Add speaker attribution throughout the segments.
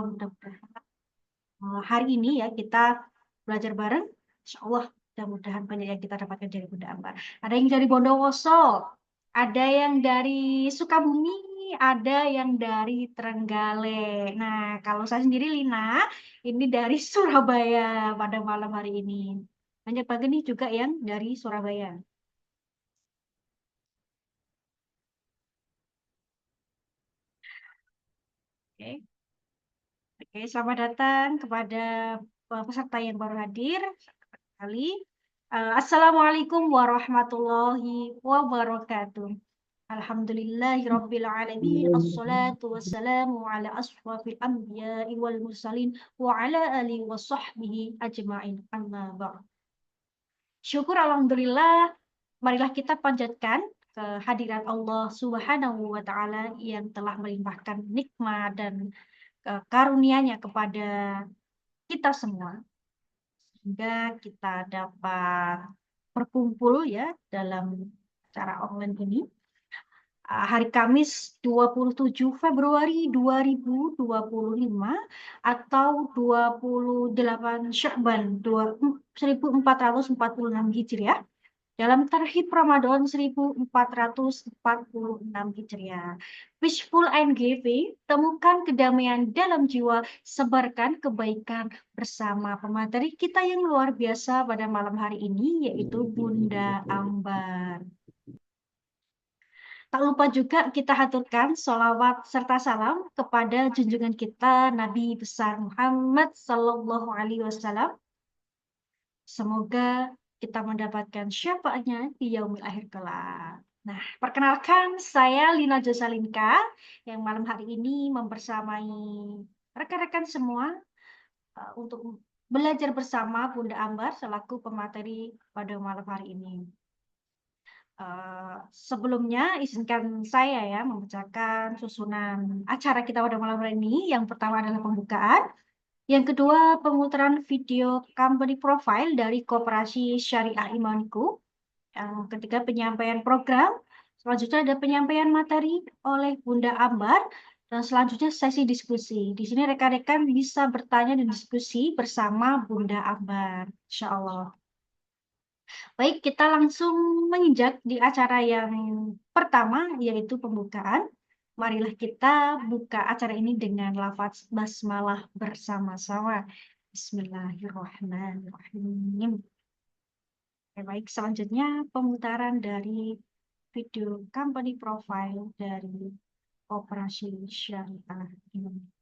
Speaker 1: mudah-mudahan hari ini ya kita belajar bareng. Insya Allah mudah-mudahan banyak yang kita dapatkan dari Bunda Ambar. Ada yang dari Bondowoso, ada yang dari Sukabumi, ada yang dari Trenggalek. Nah, kalau saya sendiri Lina, ini dari Surabaya pada malam hari ini. Banyak banget nih juga yang dari Surabaya. Oke. Oke, selamat datang kepada peserta yang baru hadir kali. Assalamualaikum warahmatullahi wabarakatuh. Alhamdulillahirabbil alamin. Assalatu wassalamu ala asrofil anbiya'i wal mursalin wa ala alihi wa sahbihi ajma'in. Amma ba'd. Syukur alhamdulillah, marilah kita panjatkan kehadiran Allah Subhanahu wa taala yang telah melimpahkan nikmat dan karunia-Nya kepada kita semua sehingga kita dapat berkumpul ya dalam cara online ini. Hari Kamis 27 Februari 2025 atau 28 Syakban 1446 Hijriah dalam Tarhib Ramadan 1446 Hijriah. Peaceful and giving, temukan kedamaian dalam jiwa, sebarkan kebaikan bersama pemateri kita yang luar biasa pada malam hari ini, yaitu Bunda Ambar. Tak lupa juga kita haturkan sholawat serta salam kepada junjungan kita Nabi besar Muhammad Sallallahu Alaihi Wasallam. Semoga kita mendapatkan syafaatnya di yaumil akhir kelak. Nah, perkenalkan saya Lina Josalinka yang malam hari ini membersamai rekan-rekan semua untuk belajar bersama Bunda Ambar selaku pemateri pada malam hari ini. Sebelumnya izinkan saya ya membacakan susunan acara kita pada malam hari ini. Yang pertama adalah pembukaan. Yang kedua, pemutaran video company profile dari Koperasi Syariah Imaniku. Yang ketiga, penyampaian program. Selanjutnya ada penyampaian materi oleh Bunda Ambar. Dan selanjutnya sesi diskusi. Di sini rekan-rekan bisa bertanya dan diskusi bersama Bunda Ambar. Insya Allah. Baik, kita langsung menginjak di acara yang pertama, yaitu pembukaan. Marilah kita buka acara ini dengan lafaz basmalah bersama-sama. Bismillahirrahmanirrahim. Baik, selanjutnya pemutaran dari video company profile dari Koperasi Syariah Indonesia.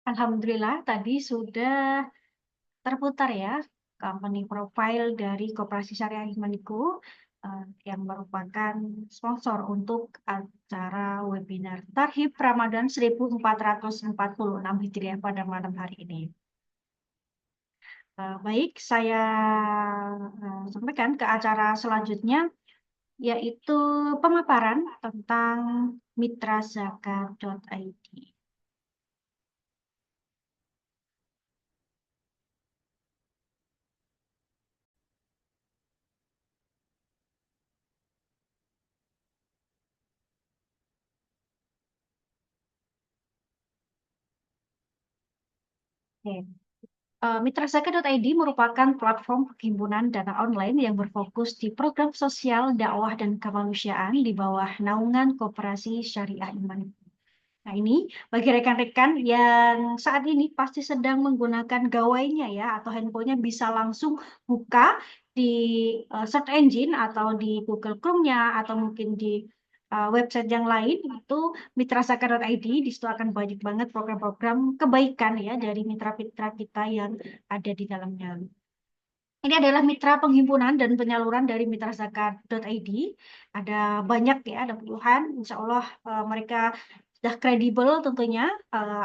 Speaker 1: Alhamdulillah tadi sudah terputar ya company profile dari Koperasi Syariah Imaniku yang merupakan sponsor untuk acara webinar Tarhib Ramadan 1446 Hijriah pada malam hari ini. Baik, saya sampaikan ke acara selanjutnya, yaitu pemaparan tentang mitrazakat.id. Oke. Mitrazakat.id merupakan platform penghimpunan dana online yang berfokus di program sosial, dakwah, dan kemanusiaan di bawah naungan Koperasi Syariah Iman. Nah, ini bagi rekan-rekan yang saat ini pasti sedang menggunakan gawainya ya, atau handphonenya bisa langsung buka di search engine atau di Google Chrome-nya atau mungkin di website yang lain itu mitrazakat.id. Di situ akan banyak banget program-program kebaikan ya dari mitra-mitra kita yang ada di dalamnya. Ini adalah mitra penghimpunan dan penyaluran dari mitrazakat.id. Ada banyak ya, ada puluhan. Insya Allah mereka sudah kredibel tentunya,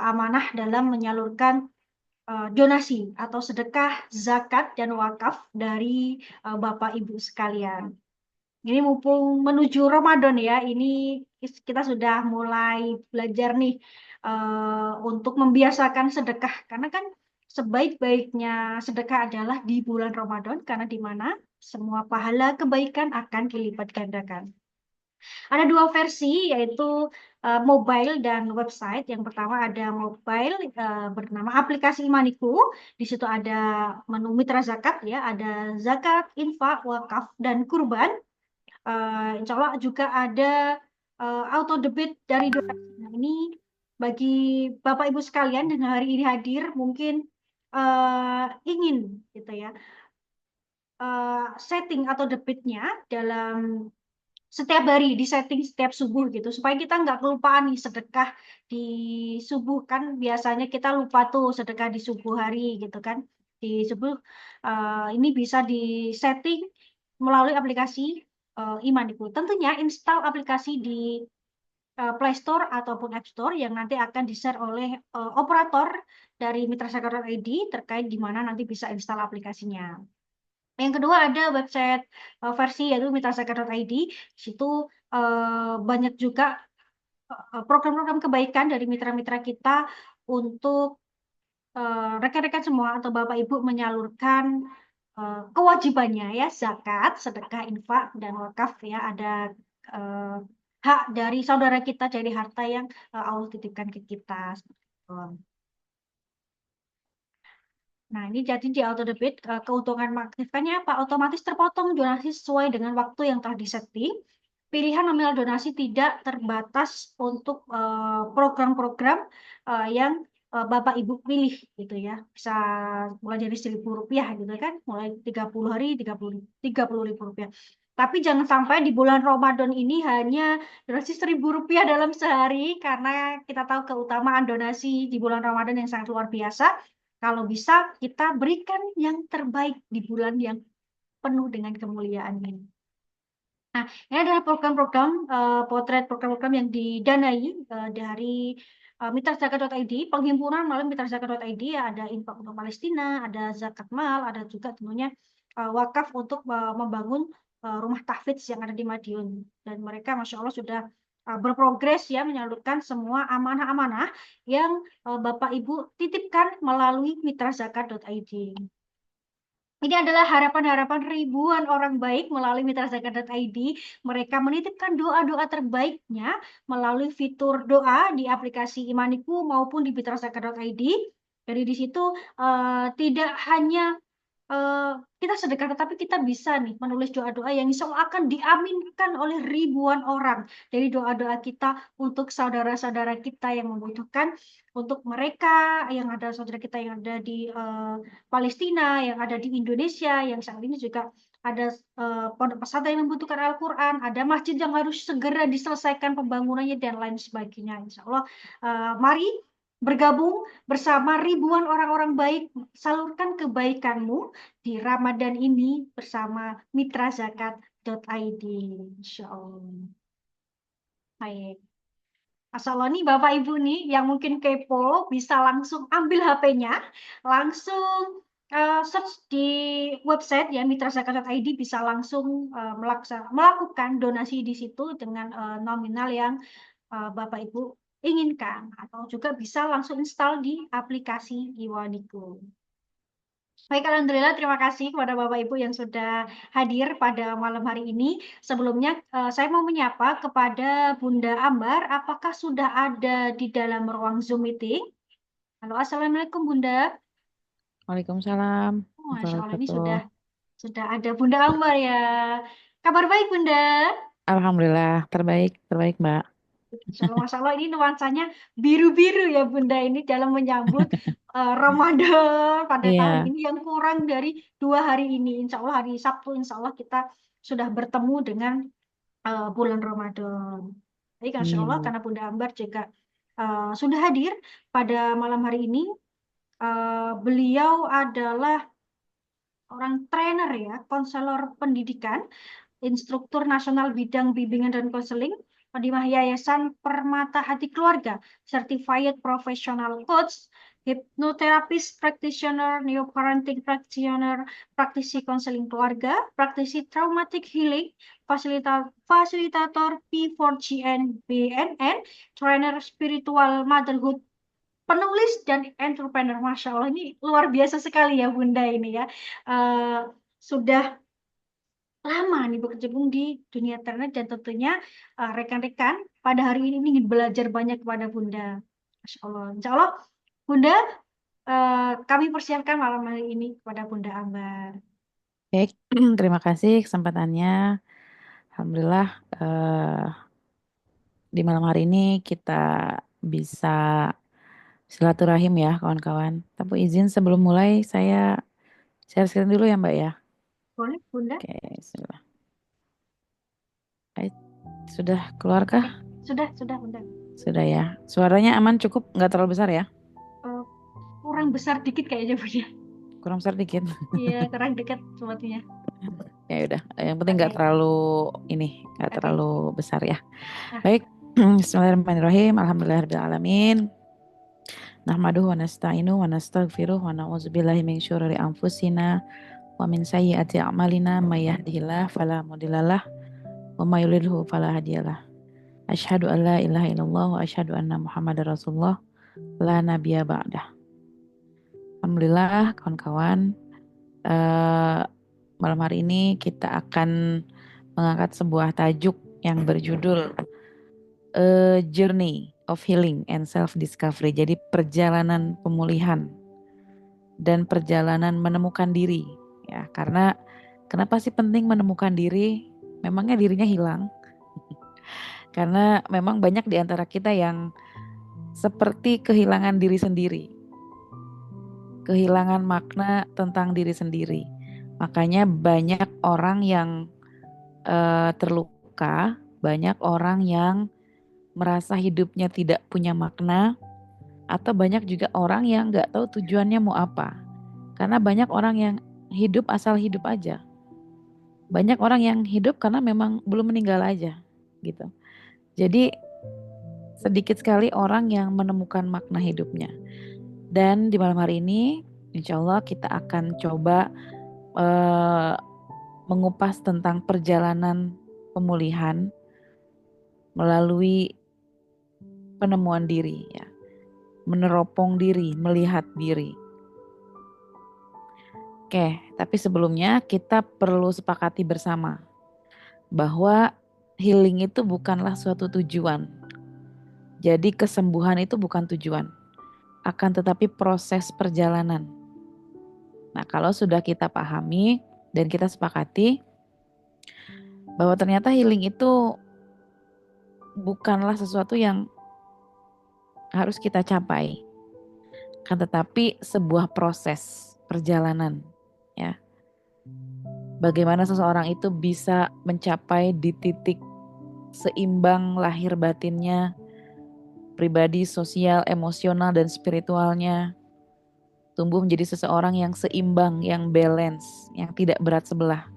Speaker 1: amanah dalam menyalurkan donasi atau sedekah, zakat, dan wakaf dari Bapak Ibu sekalian. Ini mumpung menuju Ramadan ya, ini kita sudah mulai belajar nih untuk membiasakan sedekah. Karena kan sebaik-baiknya sedekah adalah di bulan Ramadan, karena di mana semua pahala kebaikan akan dilipat gandakan. Ada dua versi, yaitu mobile dan website. Yang pertama ada mobile bernama aplikasi Imaniku. Di situ ada menu mitra zakat ya, ada zakat, infak, wakaf, dan kurban. Insya Allah juga ada auto debit dari donasi. Nah, ini bagi Bapak Ibu sekalian yang hari ini hadir mungkin ingin gitu ya setting atau debitnya dalam setiap hari di setting setiap subuh gitu supaya kita nggak kelupaan nih sedekah di subuh. Kan biasanya kita lupa tuh sedekah di subuh hari gitu kan, di subuh. Ini bisa di setting melalui aplikasi Imaniku. Tentunya install aplikasi di Play Store ataupun App Store yang nanti akan di-share oleh operator dari mitrazakat.id terkait di mana nanti bisa install aplikasinya. Yang kedua ada website versi yaitu mitrazakat.id. Di situ banyak juga program-program kebaikan dari mitra-mitra kita untuk rekan-rekan semua atau Bapak Ibu menyalurkan kewajibannya ya, zakat, sedekah, infak, dan wakaf ya. Ada eh, hak dari saudara kita dari harta yang Allah titipkan ke kita. Seperti itu. Nah, ini jadi di auto debit keuntungan mengaktifkannya apa? Otomatis terpotong donasi sesuai dengan waktu yang telah disetting. Pilihan nominal donasi tidak terbatas untuk program-program yang Bapak Ibu pilih gitu ya. Bisa mulai dari Rp1.000 gitu kan, mulai 30 hari 30 ribu rupiah. Tapi jangan sampai di bulan Ramadan ini hanya donasi Rp1.000 dalam sehari, karena kita tahu keutamaan donasi di bulan Ramadan yang sangat luar biasa. Kalau bisa kita berikan yang terbaik di bulan yang penuh dengan kemuliaan ini. Nah, ini adalah program-program potret program-program yang didanai dari mitrazakat.id, penghimpunan melalui mitrazakat.id. Ada infak untuk Palestina, ada zakat mal, ada juga tentunya wakaf untuk membangun rumah tahfidz yang ada di Madiun. Dan mereka Masya Allah sudah berprogres ya menyalurkan semua amanah-amanah yang Bapak Ibu titipkan melalui mitrazakat.id. Ini adalah harapan-harapan ribuan orang baik melalui mitrazakat.id. Mereka menitipkan doa-doa terbaiknya melalui fitur doa di aplikasi Imaniku maupun di mitrazakat.id. Jadi di situ tidak hanya kita sedekah, tetapi kita bisa nih menulis doa-doa yang insya Allah akan diaminkan oleh ribuan orang dari doa-doa kita untuk saudara-saudara kita yang membutuhkan, untuk mereka yang ada saudara kita yang ada di Palestina, yang ada di Indonesia, yang saat ini juga ada pondok pesantren yang membutuhkan Al-Quran, ada masjid yang harus segera diselesaikan pembangunannya dan lain sebagainya. Insya Allah, mari Bergabung bersama ribuan orang-orang baik, salurkan kebaikanmu di Ramadan ini bersama mitrazakat.id. Insya Allah. Baik. Asal lo nih Bapak Ibu nih yang mungkin kepo bisa langsung ambil HP-nya, langsung search di website ya mitrazakat.id, bisa langsung melakukan donasi di situ dengan nominal yang Bapak Ibu inginkan, atau juga bisa langsung install di aplikasi Iwaniku. Baik, Alhamdulillah, terima kasih kepada Bapak Ibu yang sudah hadir pada malam hari ini. Sebelumnya, saya mau menyapa kepada Bunda Ambar. Apakah sudah ada di dalam ruang Zoom meeting? Halo, Assalamualaikum Bunda.
Speaker 2: Waalaikumsalam.
Speaker 1: Oh, Masya Allah, ini
Speaker 2: Wabarakatuh.
Speaker 1: sudah ada Bunda Ambar ya. Kabar baik, Bunda.
Speaker 2: Alhamdulillah, terbaik, terbaik, Mbak.
Speaker 1: Masya Allah, ini nuansanya biru-biru ya Bunda, ini dalam menyambut Ramadan pada tahun
Speaker 2: Iya,
Speaker 1: ini yang kurang dari 2 hari ini. Insya Allah hari Sabtu, Insya Allah kita sudah bertemu dengan bulan Ramadan. Jadi Masya Allah,
Speaker 2: amin.
Speaker 1: karena Bunda Ambar juga sudah hadir pada malam hari ini. Beliau adalah orang trainer ya, konselor pendidikan, instruktur nasional bidang bimbingan dan konseling, Pedimah Yayasan Permata Hati Keluarga, Certified Professional Coach, Hypnotherapist Practitioner, Neo Parenting Practitioner, praktisi konseling keluarga, praktisi traumatic healing, fasilitator P4GN BNN, trainer spiritual motherhood, penulis dan entrepreneur. Masya Allah, ini luar biasa sekali ya Bunda ini ya. Eh, sudah lama nih berkecimpung di dunia internet, dan tentunya rekan-rekan pada hari ini ingin belajar banyak kepada Bunda. Masya Allah. Insya Allah Bunda, kami persiapkan malam hari ini kepada Bunda Ambar.
Speaker 2: Baik, terima kasih kesempatannya. Alhamdulillah, di malam hari ini kita bisa silaturahim ya, kawan-kawan. Tapi izin sebelum mulai, saya share screen dulu ya, Mbak ya.
Speaker 1: Boleh Bunda?
Speaker 2: Oke, bismillah. Baik, sudah keluarkah?
Speaker 1: Sudah Bunda.
Speaker 2: Sudah ya. Suaranya aman, cukup, nggak terlalu besar ya?
Speaker 1: Eh, kurang besar dikit kayaknya Bunda.
Speaker 2: Kurang besar dikit.
Speaker 1: Iya, kurang dekat sepertinya.
Speaker 2: Ya udah, yang penting nggak
Speaker 1: Oke,
Speaker 2: terlalu ini, nggak
Speaker 1: oke.
Speaker 2: terlalu besar ya.
Speaker 1: Nah,
Speaker 2: Baik, Bismillahirrahmanirrahim. Alhamdulillahirrahmanirrahim. Nahmaduhu wa nasta'inu wa nastaghfiruh wa na'udzubillahi min syururi anfusina wa min sayyiati a'malina may yahdihillahu fala mudhillalah wa may yudhlilhu fala hadiyalah. Asyhadu an la ilaha illallah wa asyhadu anna Muhammadar Rasulullah la nabiyya ba'dah. Alhamdulillah kawan-kawan, eh, malam hari ini kita akan mengangkat sebuah tajuk yang berjudul Journey of Healing and Self Discovery. Jadi perjalanan pemulihan dan perjalanan menemukan diri ya. Karena kenapa sih penting menemukan diri? Memangnya dirinya hilang? Karena memang banyak di antara kita yang seperti kehilangan diri sendiri, kehilangan makna tentang diri sendiri. Makanya banyak orang yang terluka, banyak orang yang merasa hidupnya tidak punya makna, atau banyak juga orang yang nggak tahu tujuannya mau apa. Karena banyak orang yang hidup asal hidup aja. Banyak orang yang hidup karena memang belum meninggal aja gitu. Jadi sedikit sekali orang yang menemukan makna hidupnya. Dan di malam hari ini insya Allah kita akan coba eh, mengupas tentang perjalanan pemulihan melalui penemuan diri ya. Meneropong diri, melihat diri. Oke, tapi sebelumnya kita perlu sepakati bersama bahwa healing itu bukanlah suatu tujuan. Jadi kesembuhan itu bukan tujuan, akan tetapi proses perjalanan. Nah, kalau sudah kita pahami dan kita sepakati bahwa ternyata healing itu bukanlah sesuatu yang harus kita capai, akan tetapi sebuah proses perjalanan, ya. Bagaimana seseorang itu bisa mencapai di titik seimbang lahir batinnya, pribadi, sosial, emosional, dan spiritualnya. Tumbuh menjadi seseorang yang seimbang, yang balance, yang tidak berat sebelah.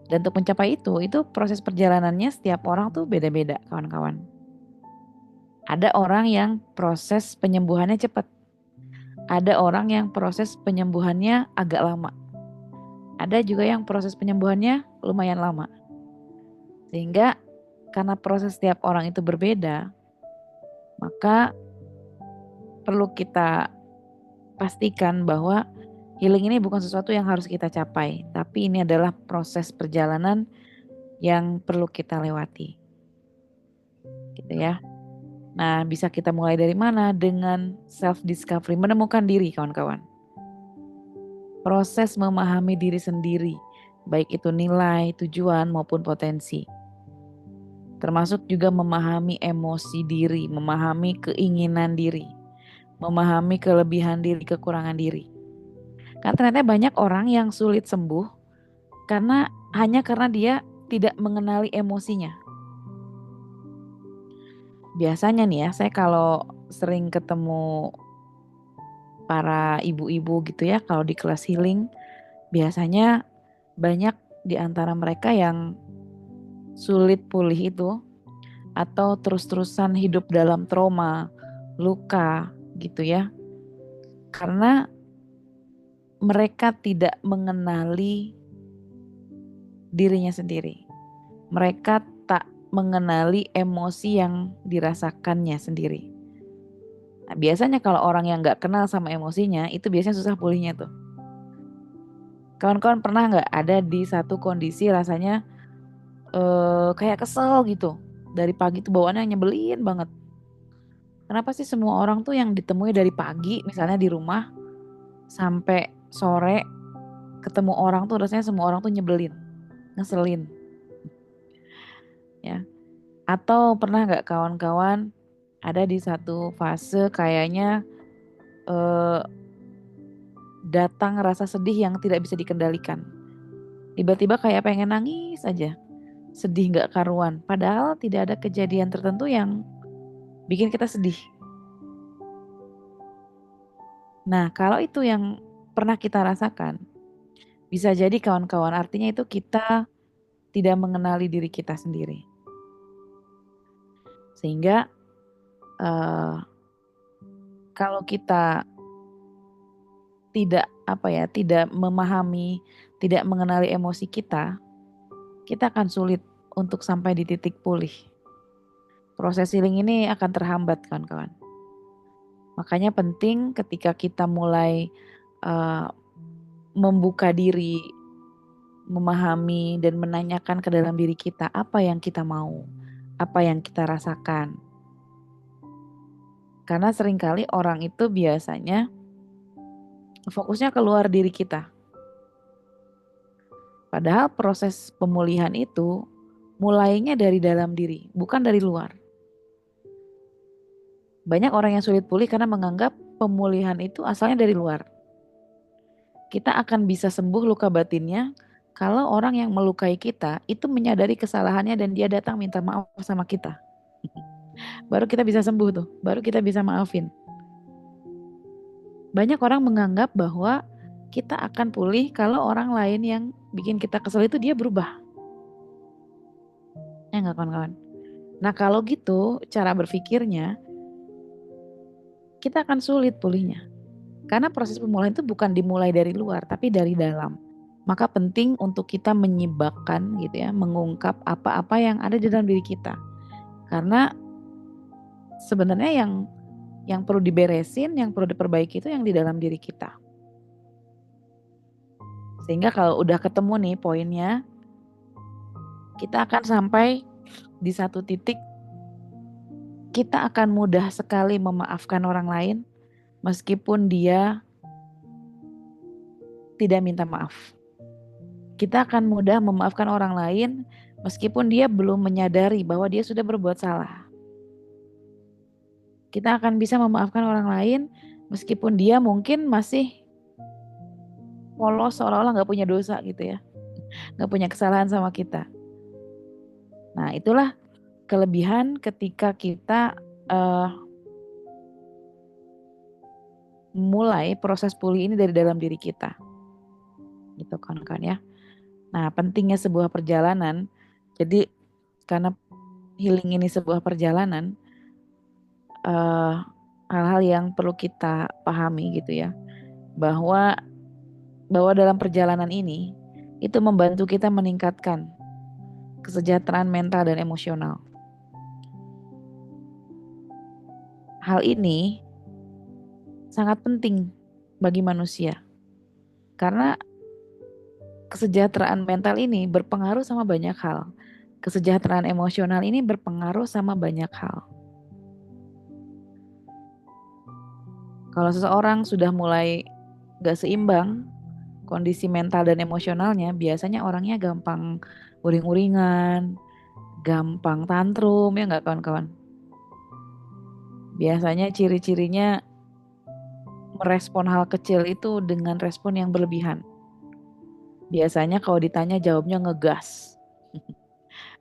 Speaker 2: Dan untuk mencapai itu proses perjalanannya setiap orang tuh beda-beda, kawan-kawan. Ada orang yang proses penyembuhannya cepat. Ada orang yang proses penyembuhannya agak lama. Ada juga yang proses penyembuhannya lumayan lama. Sehingga karena proses setiap orang itu berbeda, maka perlu kita pastikan bahwa healing ini bukan sesuatu yang harus kita capai, tapi ini adalah proses perjalanan yang perlu kita lewati. Gitu ya. Nah, bisa kita mulai dari mana? Dengan self discovery, menemukan diri, kawan-kawan. Proses memahami diri sendiri, baik itu nilai, tujuan maupun potensi. Termasuk juga memahami emosi diri, memahami keinginan diri, memahami kelebihan diri, kekurangan diri. Karena ternyata banyak orang yang sulit sembuh hanya karena dia tidak mengenali emosinya. Biasanya nih ya, saya kalau sering ketemu para ibu-ibu gitu ya, kalau di kelas healing, biasanya banyak di antara mereka yang sulit pulih itu atau terus-terusan hidup dalam trauma, luka gitu ya. Karena mereka tidak mengenali dirinya sendiri. Mereka tak mengenali emosi yang dirasakannya sendiri. Nah, biasanya kalau orang yang gak kenal sama emosinya, itu biasanya susah pulihnya tuh. Kawan-kawan pernah gak ada di satu kondisi rasanya kayak kesel gitu. Dari pagi tuh bawaannya nyebelin banget. Kenapa sih semua orang tuh yang ditemui dari pagi misalnya di rumah sampai sore ketemu orang tuh rasanya semua orang tuh nyebelin, ngeselin. Ya. Atau pernah nggak kawan-kawan ada di satu fase kayaknya datang rasa sedih yang tidak bisa dikendalikan. Tiba-tiba kayak pengen nangis aja, sedih nggak karuan. Padahal tidak ada kejadian tertentu yang bikin kita sedih. Nah, kalau itu yang pernah kita rasakan, bisa jadi kawan-kawan artinya itu kita tidak mengenali diri kita sendiri. Sehingga kalau kita tidak memahami, tidak mengenali emosi kita akan sulit untuk sampai di titik pulih. Proses healing ini akan terhambat, kawan-kawan. Makanya penting ketika kita mulai membuka diri, memahami dan menanyakan ke dalam diri kita apa yang kita mau, apa yang kita rasakan. Karena seringkali orang itu biasanya fokusnya keluar diri kita. Padahal proses pemulihan itu mulainya dari dalam diri, bukan dari luar. Banyak orang yang sulit pulih karena menganggap pemulihan itu asalnya dari luar. Kita akan bisa sembuh luka batinnya kalau orang yang melukai kita itu menyadari kesalahannya dan dia datang minta maaf sama kita. Baru kita bisa sembuh tuh, baru kita bisa maafin. Banyak orang menganggap bahwa kita akan pulih kalau orang lain yang bikin kita kesel itu dia berubah. Ya nggak kawan-kawan? Nah kalau gitu cara berpikirnya kita akan sulit pulihnya. Karena proses pemulihan itu bukan dimulai dari luar tapi dari dalam. Maka penting untuk kita menyibakkan gitu ya, mengungkap apa-apa yang ada di dalam diri kita. Karena sebenarnya yang perlu diberesin, yang perlu diperbaiki itu yang di dalam diri kita. Sehingga kalau udah ketemu nih poinnya, kita akan sampai di satu titik kita akan mudah sekali memaafkan orang lain meskipun dia tidak minta maaf. Kita akan mudah memaafkan orang lain meskipun dia belum menyadari bahwa dia sudah berbuat salah. Kita akan bisa memaafkan orang lain meskipun dia mungkin masih polos seolah-olah gak punya dosa gitu ya. Gak punya kesalahan sama kita. Nah itulah kelebihan ketika kita mulai proses pulih ini dari dalam diri kita. Gitu kawan-kawan ya. Nah, pentingnya sebuah perjalanan. Jadi karena healing ini sebuah perjalanan, hal-hal yang perlu kita pahami gitu ya, bahwa dalam perjalanan ini itu membantu kita meningkatkan kesejahteraan mental dan emosional. Hal ini sangat penting bagi manusia karena kesejahteraan mental ini berpengaruh sama banyak hal. Kesejahteraan emosional ini berpengaruh sama banyak hal. Kalau seseorang sudah mulai gak seimbang kondisi mental dan emosionalnya, biasanya orangnya gampang uring-uringan, gampang tantrum, ya nggak kawan-kawan? Biasanya ciri-cirinya merespon hal kecil itu dengan respon yang berlebihan. Biasanya kalau ditanya jawabnya ngegas,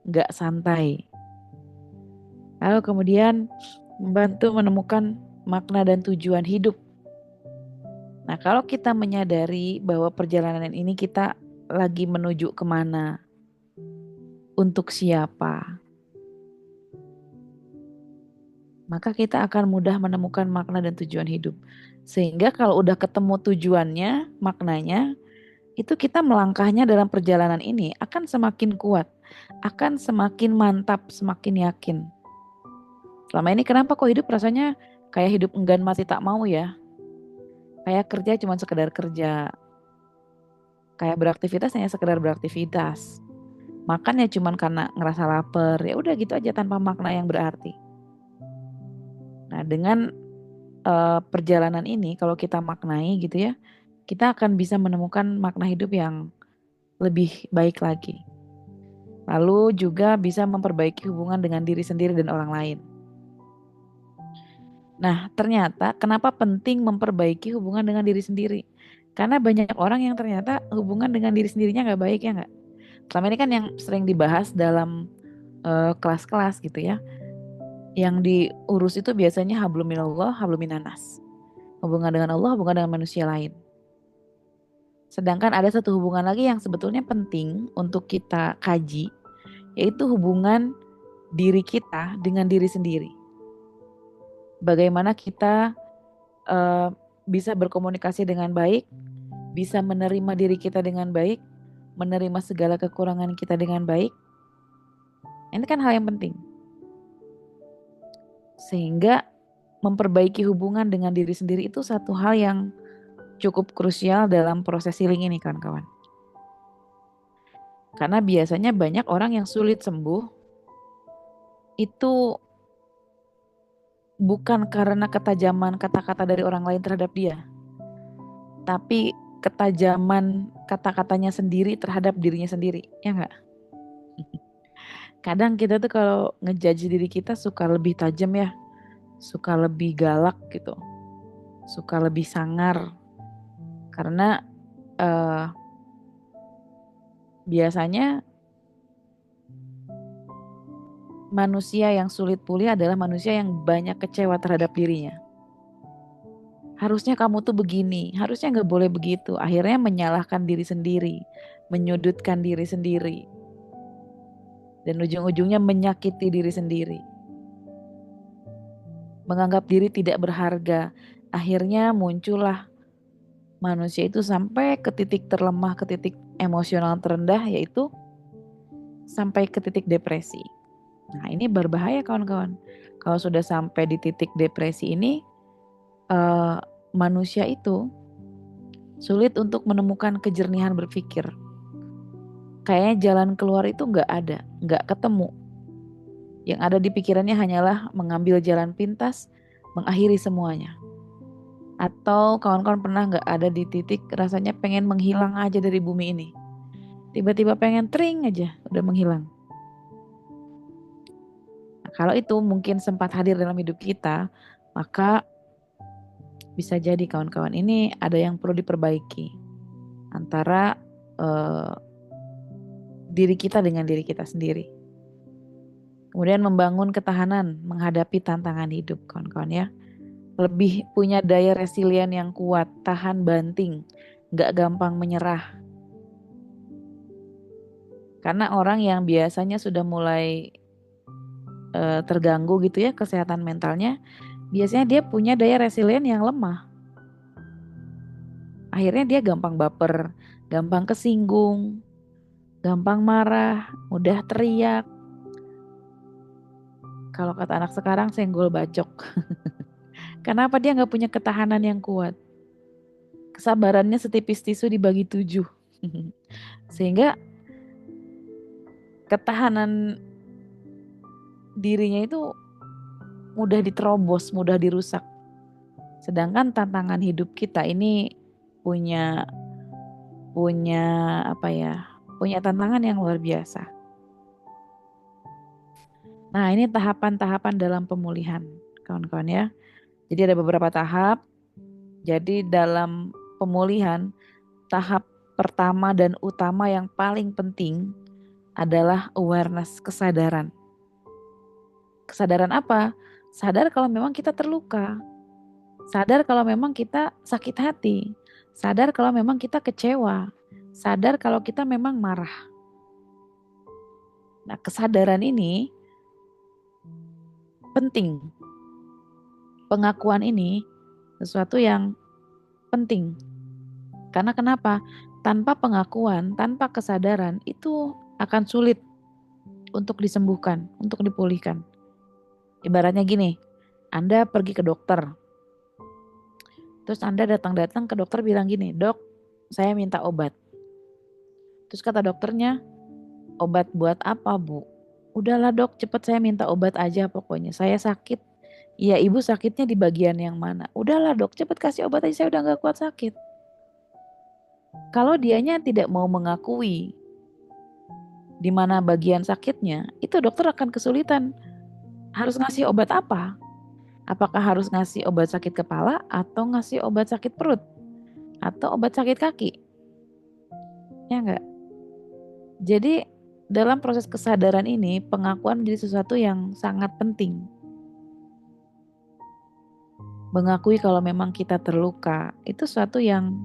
Speaker 2: nggak santai. Lalu kemudian membantu menemukan makna dan tujuan hidup. Nah, kalau kita menyadari bahwa perjalanan ini kita lagi menuju kemana, untuk siapa, maka kita akan mudah menemukan makna dan tujuan hidup. Sehingga kalau udah ketemu tujuannya, maknanya, itu kita melangkahnya dalam perjalanan ini akan semakin kuat, akan semakin mantap, semakin yakin. Selama ini kenapa kok hidup rasanya kayak hidup enggan mati tak mau ya? Kayak kerja cuma sekedar kerja. Kayak beraktivitas hanya sekedar beraktivitas. Makan ya cuma karena ngerasa lapar. Ya udah gitu aja tanpa makna yang berarti. Nah, dengan perjalanan ini kalau kita maknai gitu ya, kita akan bisa menemukan makna hidup yang lebih baik lagi. Lalu juga bisa memperbaiki hubungan dengan diri sendiri dan orang lain. Nah, ternyata kenapa penting memperbaiki hubungan dengan diri sendiri? Karena banyak orang yang ternyata hubungan dengan diri sendirinya nggak baik, ya nggak? Selama ini kan yang sering dibahas dalam kelas-kelas gitu ya. Yang diurus itu biasanya hablum minallah, hablum minanas. Hubungan dengan Allah, hubungan dengan manusia lain. Sedangkan ada satu hubungan lagi yang sebetulnya penting untuk kita kaji, yaitu hubungan diri kita dengan diri sendiri. Bagaimana kita bisa berkomunikasi dengan baik, bisa menerima diri kita dengan baik, menerima segala kekurangan kita dengan baik. Ini kan hal yang penting. Sehingga memperbaiki hubungan dengan diri sendiri itu satu hal yang cukup krusial dalam proses healing ini kawan-kawan. Karena biasanya banyak orang yang sulit sembuh itu bukan karena ketajaman kata-kata dari orang lain terhadap dia, tapi ketajaman kata-katanya sendiri terhadap dirinya sendiri, ya nggak? Kadang kita tuh kalau ngejudge diri kita suka lebih tajam ya, suka lebih galak gitu, suka lebih sangar, karena biasanya manusia yang sulit pulih adalah manusia yang banyak kecewa terhadap dirinya. Harusnya kamu tuh begini, harusnya nggak boleh begitu. Akhirnya menyalahkan diri sendiri, menyudutkan diri sendiri, dan ujung-ujungnya menyakiti diri sendiri. Menganggap diri tidak berharga. Akhirnya muncullah manusia itu sampai ke titik terlemah, ke titik emosional terendah, yaitu sampai ke titik depresi. Nah, ini berbahaya kawan-kawan. Kalau sudah sampai di titik depresi ini, manusia itu sulit untuk menemukan kejernihan berpikir. Kayaknya jalan keluar itu nggak ada, nggak ketemu. Yang ada di pikirannya hanyalah mengambil jalan pintas, mengakhiri semuanya. Atau kawan-kawan pernah nggak ada di titik rasanya pengen menghilang aja dari bumi ini. Tiba-tiba pengen tring aja, udah menghilang. Nah, kalau itu mungkin sempat hadir dalam hidup kita, maka bisa jadi kawan-kawan ini ada yang perlu diperbaiki antara diri kita dengan diri kita sendiri. Kemudian membangun ketahanan menghadapi tantangan hidup kawan-kawan ya. lebih punya daya resilien yang kuat, tahan banting, nggak gampang menyerah. Karena orang yang biasanya sudah mulai terganggu gitu ya kesehatan mentalnya, biasanya dia punya daya resilien yang lemah. Akhirnya dia gampang baper, gampang kesinggung, gampang marah, mudah teriak. Kalau kata anak sekarang senggol bacok. Kenapa dia nggak punya ketahanan yang kuat? Kesabarannya setipis tisu dibagi 7. Sehingga ketahanan dirinya itu mudah diterobos, mudah dirusak. Sedangkan tantangan hidup kita ini punya punya apa ya? Punya tantangan yang luar biasa. Nah, ini tahapan-tahapan dalam pemulihan, kawan-kawan ya. Jadi ada beberapa tahap. Jadi dalam pemulihan, tahap pertama dan utama yang paling penting adalah awareness, kesadaran. Kesadaran apa? Sadar kalau memang kita terluka. Sadar kalau memang kita sakit hati. Sadar kalau memang kita kecewa. Sadar kalau kita memang marah. Nah, kesadaran ini penting. Pengakuan ini sesuatu yang penting. Karena kenapa? Tanpa pengakuan, tanpa kesadaran itu akan sulit untuk disembuhkan, untuk dipulihkan. Ibaratnya gini, Anda pergi ke dokter. Terus Anda datang-datang ke dokter bilang gini, "Dok, saya minta obat." Terus kata dokternya, "Obat buat apa, Bu?" "Udahlah, Dok, cepet saya minta obat aja pokoknya. Saya sakit." "Iya, Ibu sakitnya di bagian yang mana?" "Udahlah, Dok, cepet kasih obat aja, saya udah gak kuat sakit." Kalau dianya tidak mau mengakui di mana bagian sakitnya, itu dokter akan kesulitan. Harus ngasih obat apa? Apakah harus ngasih obat sakit kepala atau ngasih obat sakit perut? Atau obat sakit kaki? Ya enggak? Jadi dalam proses kesadaran ini, pengakuan menjadi sesuatu yang sangat penting. Mengakui kalau memang kita terluka, itu sesuatu yang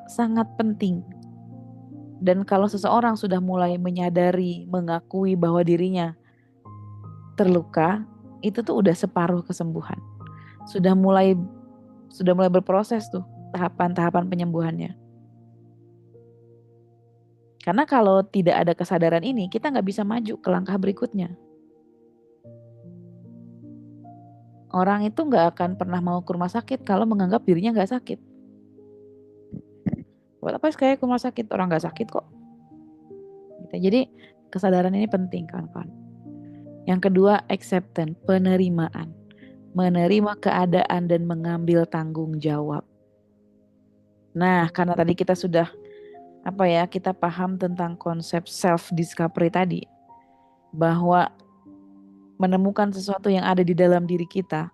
Speaker 2: sangat penting. Dan kalau seseorang sudah mulai menyadari, mengakui bahwa dirinya terluka, itu tuh udah separuh kesembuhan. Sudah mulai berproses tuh tahapan-tahapan penyembuhannya. Karena kalau tidak ada kesadaran ini, kita nggak bisa maju ke langkah berikutnya. Orang itu nggak akan pernah mau ke rumah sakit kalau menganggap dirinya nggak sakit. Buat apa kayak ke rumah sakit? Orang nggak sakit kok. Gitu. Jadi kesadaran ini penting kawan-kawan. Yang kedua, acceptance, penerimaan. Menerima keadaan dan mengambil tanggung jawab. Nah, karena tadi kita sudah kita paham tentang konsep self discovery tadi, bahwa menemukan sesuatu yang ada di dalam diri kita,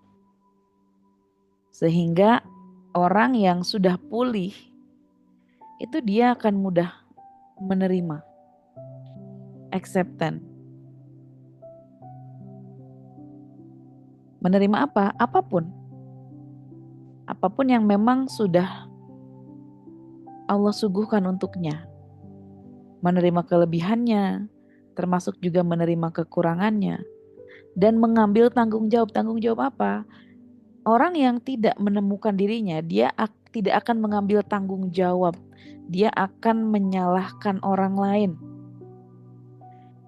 Speaker 2: sehingga orang yang sudah pulih itu dia akan mudah menerima, acceptance. Menerima apa? Apapun yang memang sudah Allah suguhkan untuknya. Menerima kelebihannya, termasuk juga menerima kekurangannya, dan mengambil tanggung jawab. Tanggung jawab apa? Orang yang tidak menemukan dirinya, dia tidak akan mengambil tanggung jawab. Dia akan menyalahkan orang lain.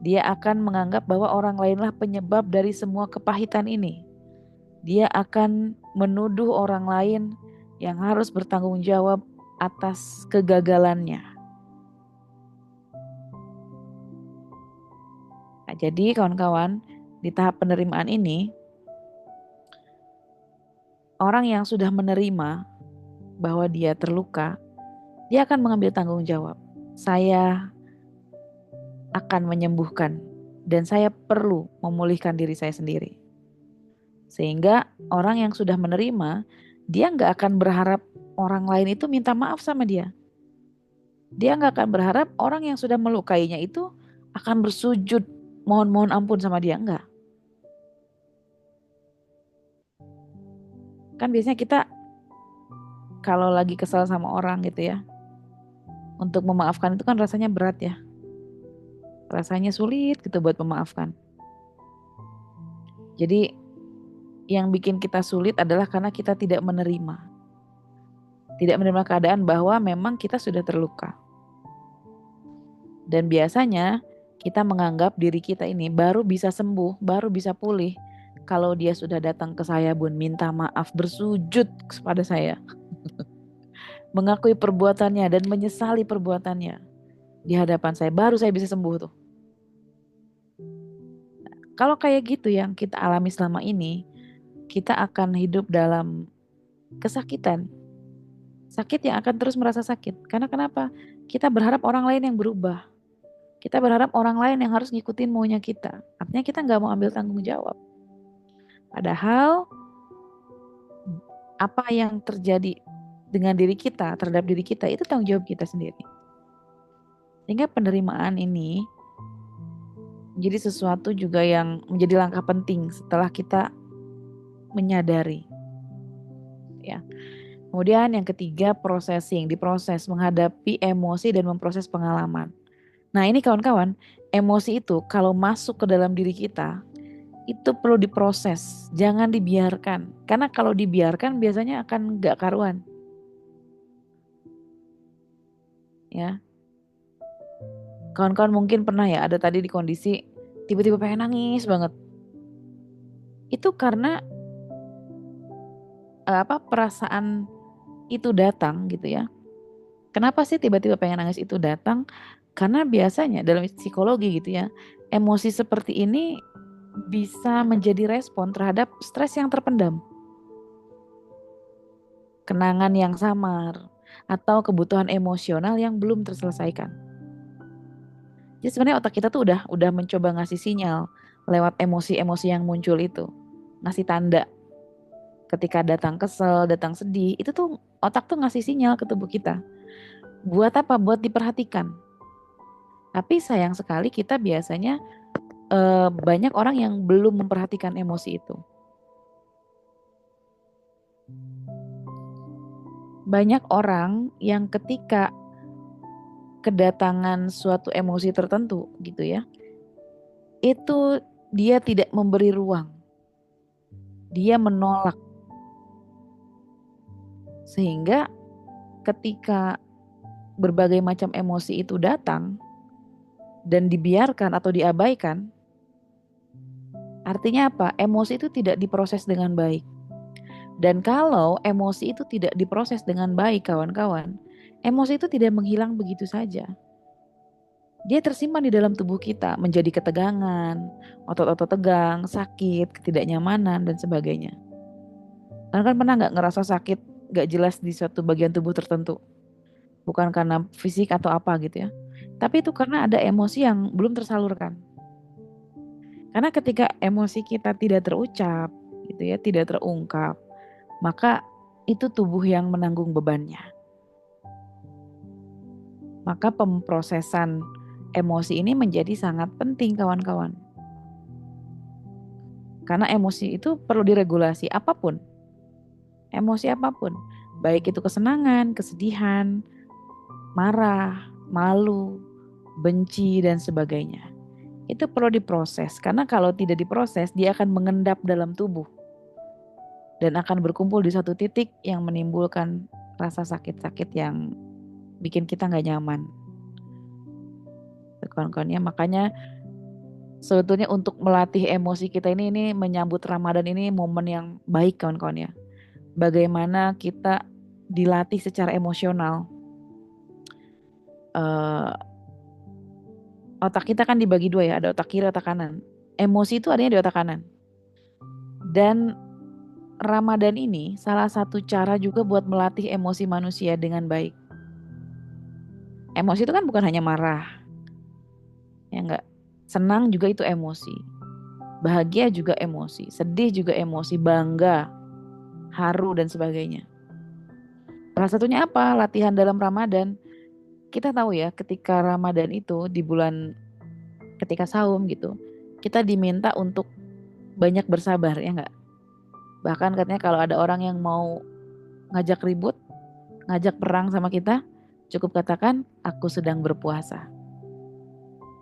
Speaker 2: Dia akan menganggap bahwa orang lainlah penyebab dari semua kepahitan ini. Dia akan menuduh orang lain yang harus bertanggung jawab atas kegagalannya. Nah, jadi kawan-kawan, di tahap penerimaan ini, orang yang sudah menerima bahwa dia terluka, dia akan mengambil tanggung jawab. Saya akan menyembuhkan dan saya perlu memulihkan diri saya sendiri. Sehingga orang yang sudah menerima, dia nggak akan berharap orang lain itu minta maaf sama dia. Dia nggak akan berharap orang yang sudah melukainya itu akan bersujud mohon ampun sama dia, enggak. Kan biasanya kita kalau lagi kesal sama orang gitu ya, untuk memaafkan itu kan rasanya berat ya. Rasanya sulit gitu buat memaafkan. Jadi yang bikin kita sulit adalah karena kita tidak menerima. Tidak menerima keadaan bahwa memang kita sudah terluka. Dan biasanya kita menganggap diri kita ini baru bisa sembuh, baru bisa pulih kalau dia sudah datang ke saya, Bun, minta maaf, bersujud kepada saya, mengakui perbuatannya dan menyesali perbuatannya di hadapan saya, baru saya bisa sembuh tuh. Kalau kayak gitu yang kita alami selama ini, kita akan hidup dalam kesakitan. Sakit yang akan terus merasa sakit. Karena kenapa? Kita berharap orang lain yang berubah. Kita berharap orang lain yang harus ngikutin maunya kita. Artinya kita nggak mau ambil tanggung jawab. Padahal apa yang terjadi dengan diri kita, terhadap diri kita, itu tanggung jawab kita sendiri. Sehingga penerimaan ini menjadi sesuatu juga yang menjadi langkah penting setelah kita menyadari. Ya. Kemudian yang ketiga, processing, diproses, menghadapi emosi dan memproses pengalaman. Nah ini kawan-kawan, emosi itu kalau masuk ke dalam diri kita, itu perlu diproses, jangan dibiarkan. Karena kalau dibiarkan biasanya akan gak karuan. Ya, kawan-kawan mungkin pernah ya ada tadi di kondisi tiba-tiba pengen nangis banget. Itu karena perasaan itu datang gitu ya. Kenapa sih tiba-tiba pengen nangis itu datang? Karena biasanya dalam psikologi gitu ya, emosi seperti ini bisa menjadi respon terhadap stres yang terpendam, kenangan yang samar, atau kebutuhan emosional yang belum terselesaikan. Jadi sebenarnya otak kita tuh udah mencoba ngasih sinyal lewat emosi-emosi yang muncul itu, ngasih tanda. Ketika datang kesel, datang sedih, itu tuh otak tuh ngasih sinyal ke tubuh kita. Buat apa? Buat diperhatikan. Tapi sayang sekali kita biasanya banyak orang yang belum memperhatikan emosi itu. Banyak orang yang ketika kedatangan suatu emosi tertentu gitu ya, itu dia tidak memberi ruang. Dia menolak. Sehingga ketika berbagai macam emosi itu datang dan dibiarkan atau diabaikan, artinya apa? Emosi itu tidak diproses dengan baik. Dan kalau emosi itu tidak diproses dengan baik, kawan-kawan, emosi itu tidak menghilang begitu saja. Dia tersimpan di dalam tubuh kita, menjadi ketegangan, otot-otot tegang, sakit, ketidaknyamanan, dan sebagainya. Kalian kan pernah nggak ngerasa sakit, nggak jelas di suatu bagian tubuh tertentu? Bukan karena fisik atau apa gitu ya. Tapi itu karena ada emosi yang belum tersalurkan. Karena ketika emosi kita tidak terucap, gitu ya, tidak terungkap, maka itu tubuh yang menanggung bebannya. Maka pemrosesan emosi ini menjadi sangat penting, kawan-kawan. Karena emosi itu perlu diregulasi apapun. Emosi apapun. Baik itu kesenangan, kesedihan, marah, malu, benci, dan sebagainya. Itu perlu diproses. Karena kalau tidak diproses, dia akan mengendap dalam tubuh. Dan akan berkumpul di satu titik yang menimbulkan rasa sakit-sakit yang bikin kita gak nyaman. Kawan-kawannya, makanya sebetulnya untuk melatih emosi kita ini menyambut Ramadan ini momen yang baik, kawan-kawan ya. Bagaimana kita dilatih secara emosional. Otak kita kan dibagi dua ya, ada otak kiri, otak kanan. Emosi itu adanya di otak kanan. Dan Ramadan ini salah satu cara juga buat melatih emosi manusia dengan baik. Emosi itu kan bukan hanya marah, ya enggak. Senang juga itu emosi, bahagia juga emosi, sedih juga emosi, bangga, haru dan sebagainya. Salah satunya apa? Latihan dalam Ramadan. Kita tahu ya, ketika Ramadan itu di bulan ketika saum gitu, kita diminta untuk banyak bersabar, ya enggak? Bahkan katanya kalau ada orang yang mau ngajak ribut, ngajak perang sama kita, cukup katakan, aku sedang berpuasa.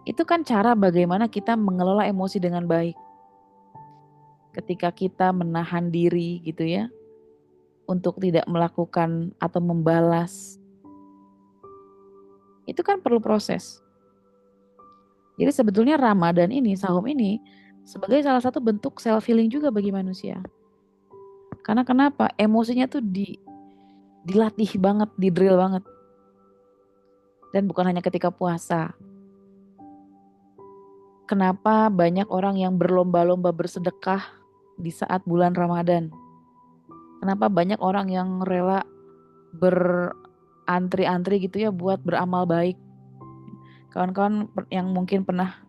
Speaker 2: Itu kan cara bagaimana kita mengelola emosi dengan baik. Ketika kita menahan diri gitu ya, untuk tidak melakukan atau membalas, itu kan perlu proses. Jadi sebetulnya Ramadan ini, sahum ini, sebagai salah satu bentuk self-healing juga bagi manusia. Karena kenapa? Emosinya tuh dilatih banget, di-drill banget. Dan bukan hanya ketika puasa. Kenapa banyak orang yang berlomba-lomba bersedekah di saat bulan Ramadan? Kenapa banyak orang yang rela berantri-antri gitu ya buat beramal baik? Kawan-kawan yang mungkin pernah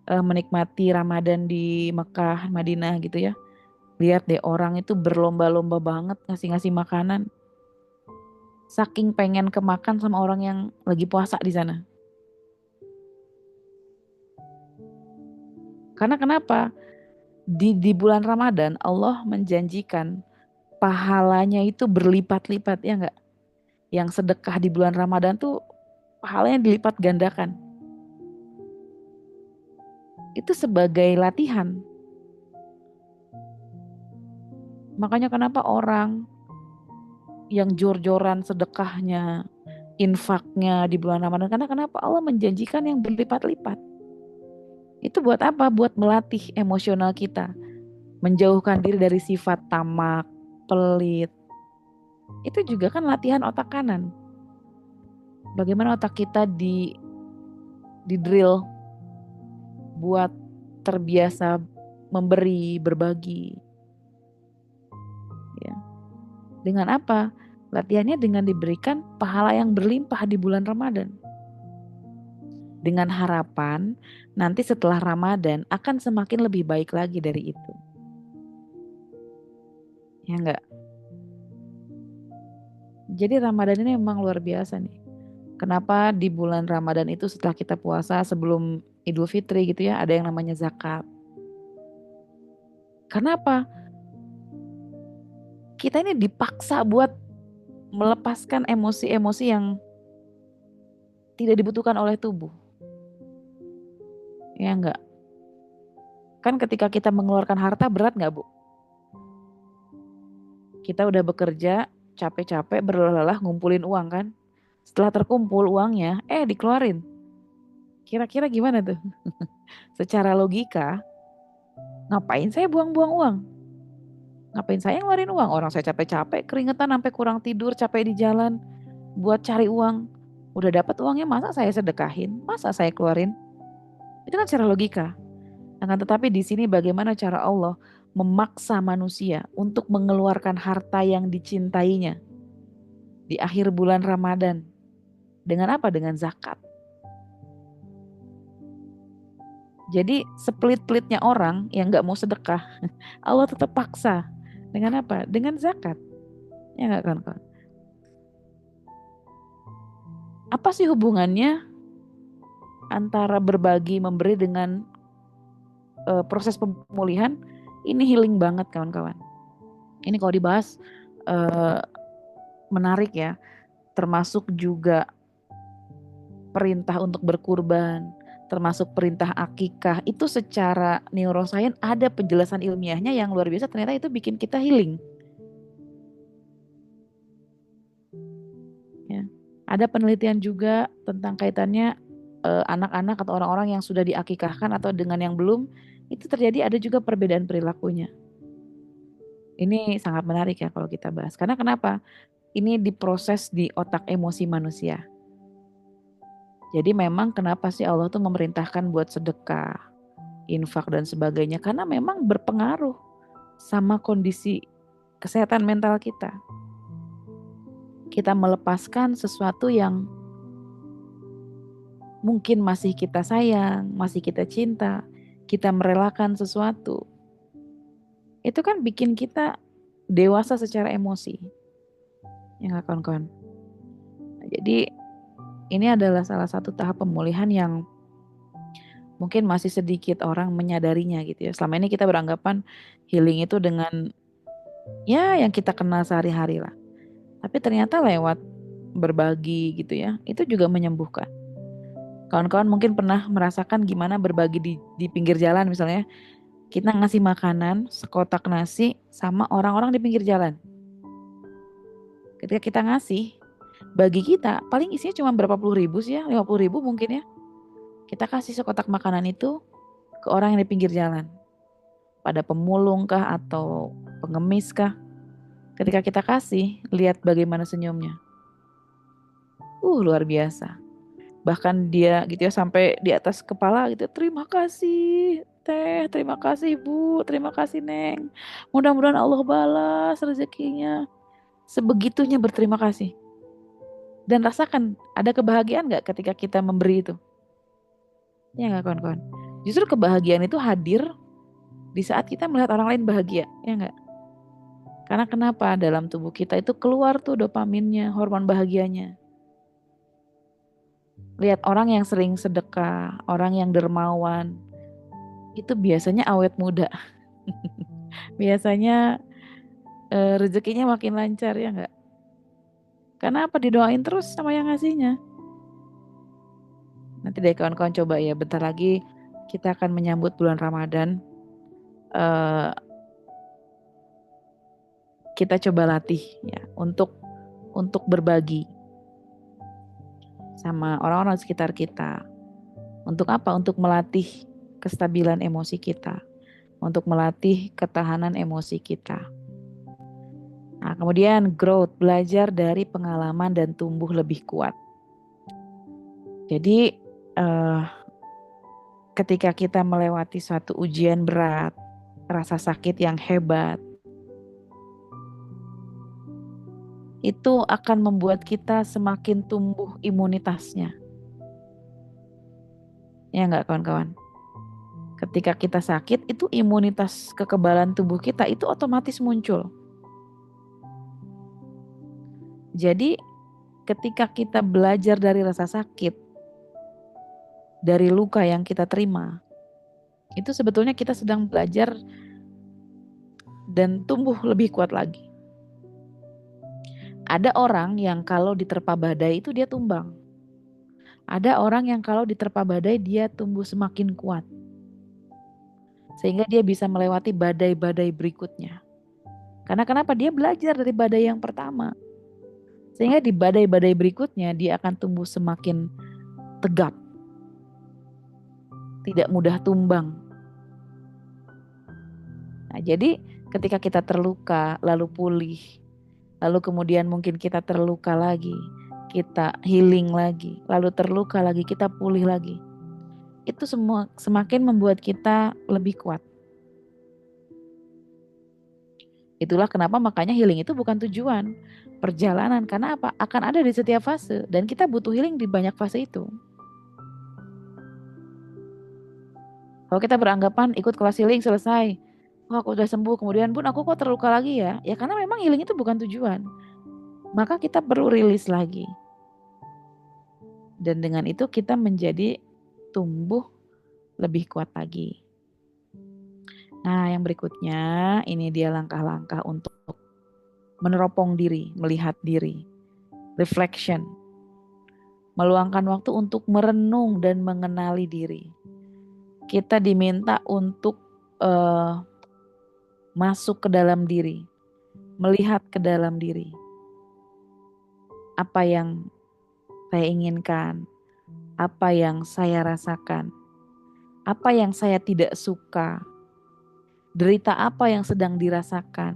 Speaker 2: menikmati Ramadan di Mekah, Madinah gitu ya. Lihat deh orang itu berlomba-lomba banget ngasih-ngasih makanan. Saking pengen kemakan sama orang yang lagi puasa di sana. Karena kenapa? Di bulan Ramadan Allah menjanjikan pahalanya itu berlipat-lipat ya enggak? Yang sedekah di bulan Ramadan tuh pahalanya dilipat gandakan. Itu sebagai latihan. Makanya kenapa orang yang jor-joran sedekahnya, infaknya di bulan Ramadan, karena kenapa Allah menjanjikan yang berlipat-lipat. Itu buat apa? Buat melatih emosional kita, menjauhkan diri dari sifat tamak, pelit. Itu juga kan latihan otak kanan. Bagaimana otak kita di drill buat terbiasa memberi, berbagi. Ya. Dengan apa? Latihannya dengan diberikan pahala yang berlimpah di bulan Ramadan. Dengan harapan nanti setelah Ramadan akan semakin lebih baik lagi dari itu. Ya enggak? Jadi Ramadan ini memang luar biasa nih. Kenapa di bulan Ramadan itu setelah kita puasa sebelum Idul Fitri gitu ya, ada yang namanya zakat. Kenapa? Kita ini dipaksa buat melepaskan emosi-emosi yang tidak dibutuhkan oleh tubuh. Ya enggak? Kan ketika kita mengeluarkan harta berat enggak, Bu? Kita udah bekerja, capek-capek, berlelah ngumpulin uang kan? Setelah terkumpul uangnya, dikeluarin. Kira-kira gimana tuh? Secara logika, ngapain saya buang-buang uang? Ngapain saya ngeluarin uang? Orang saya capek-capek, keringetan sampai kurang tidur, capek di jalan, buat cari uang. Udah dapat uangnya, masa saya sedekahin? Masa saya keluarin? Itu kan secara logika. Akan tetapi di sini bagaimana cara Allah memaksa manusia untuk mengeluarkan harta yang dicintainya di akhir bulan Ramadan. Dengan apa? Dengan zakat. Jadi sepelit-pelitnya orang yang gak mau sedekah, Allah tetap paksa. Dengan apa? Dengan zakat. Ya gak kan? Apa sih hubungannya antara berbagi, memberi dengan proses pemulihan? Ini healing banget kawan-kawan. Ini kalau dibahas menarik ya. Termasuk juga perintah untuk berkurban, termasuk perintah akikah. Itu secara neuroscience ada penjelasan ilmiahnya yang luar biasa. Ternyata itu bikin kita healing. Ya. Ada penelitian juga tentang kaitannya anak-anak atau orang-orang yang sudah diakikahkan atau dengan yang belum, itu terjadi ada juga perbedaan perilakunya. Ini sangat menarik ya kalau kita bahas. Karena kenapa? Ini diproses di otak emosi manusia. Jadi memang kenapa sih Allah tuh memerintahkan buat sedekah, infak dan sebagainya? Karena memang berpengaruh sama kondisi kesehatan mental kita. Kita melepaskan sesuatu yang mungkin masih kita sayang, masih kita cinta, kita merelakan sesuatu. Itu kan bikin kita dewasa secara emosi. Ya nggak kawan-kawan? Nah, jadi ini adalah salah satu tahap pemulihan yang mungkin masih sedikit orang menyadarinya gitu ya. Selama ini kita beranggapan healing itu dengan ya yang kita kenal sehari-hari lah. Tapi ternyata lewat berbagi gitu ya, itu juga menyembuhkan. Kawan-kawan mungkin pernah merasakan gimana berbagi di pinggir jalan misalnya. Kita ngasih makanan sekotak nasi sama orang-orang di pinggir jalan. Ketika kita ngasih, bagi kita paling isinya cuma berapa puluh ribu sih ya, 50.000 mungkin ya. Kita kasih sekotak makanan itu ke orang yang di pinggir jalan. Pada pemulung kah atau pengemis kah. Ketika kita kasih, lihat bagaimana senyumnya. Luar biasa. Bahkan dia gitu ya sampai di atas kepala gitu. Terima kasih Teh, terima kasih Bu, terima kasih Neng. Mudah-mudahan Allah balas rezekinya. Sebegitunya berterima kasih. Dan rasakan ada kebahagiaan gak ketika kita memberi itu? Ya gak kawan-kawan? Justru kebahagiaan itu hadir di saat kita melihat orang lain bahagia. Ya gak? Karena kenapa? Dalam tubuh kita itu keluar tuh dopaminnya, hormon bahagianya. Lihat orang yang sering sedekah, orang yang dermawan, itu biasanya awet muda. Biasanya rezekinya makin lancar ya nggak? Karena apa? Didoain terus sama yang ngasihnya. Nanti deh kawan-kawan coba ya, bentar lagi kita akan menyambut bulan Ramadan. Eh, kita coba latih ya untuk berbagi sama orang-orang sekitar kita. Untuk apa? Untuk melatih kestabilan emosi kita, untuk melatih ketahanan emosi kita. Nah, kemudian growth, belajar dari pengalaman dan tumbuh lebih kuat. Jadi ketika kita melewati suatu ujian berat, rasa sakit yang hebat, itu akan membuat kita semakin tumbuh imunitasnya. Ya enggak kawan-kawan? Ketika kita sakit, itu imunitas kekebalan tubuh kita itu otomatis muncul. Jadi ketika kita belajar dari rasa sakit, dari luka yang kita terima, itu sebetulnya kita sedang belajar dan tumbuh lebih kuat lagi. Ada orang yang kalau diterpa badai itu dia tumbang. Ada orang yang kalau diterpa badai dia tumbuh semakin kuat. Sehingga dia bisa melewati badai-badai berikutnya. Karena kenapa? Dia belajar dari badai yang pertama. Sehingga di badai-badai berikutnya dia akan tumbuh semakin tegap. Tidak mudah tumbang. Nah, jadi ketika kita terluka lalu pulih, lalu kemudian mungkin kita terluka lagi, kita healing lagi, lalu terluka lagi, kita pulih lagi. Itu semua semakin membuat kita lebih kuat. Itulah kenapa makanya healing itu bukan tujuan, perjalanan. Karena apa? Akan ada di setiap fase dan kita butuh healing di banyak fase itu. Kalau kita beranggapan ikut kelas healing selesai, wah aku udah sembuh, kemudian Bun aku kok terluka lagi ya? Ya karena memang healing itu bukan tujuan. Maka kita perlu rilis lagi. Dan dengan itu kita menjadi tumbuh lebih kuat lagi. Nah, yang berikutnya ini dia langkah-langkah untuk meneropong diri, melihat diri, reflection, meluangkan waktu untuk merenung dan mengenali diri. Kita diminta untuk masuk ke dalam diri, melihat ke dalam diri. Apa yang saya inginkan, apa yang saya rasakan, apa yang saya tidak suka, derita apa yang sedang dirasakan.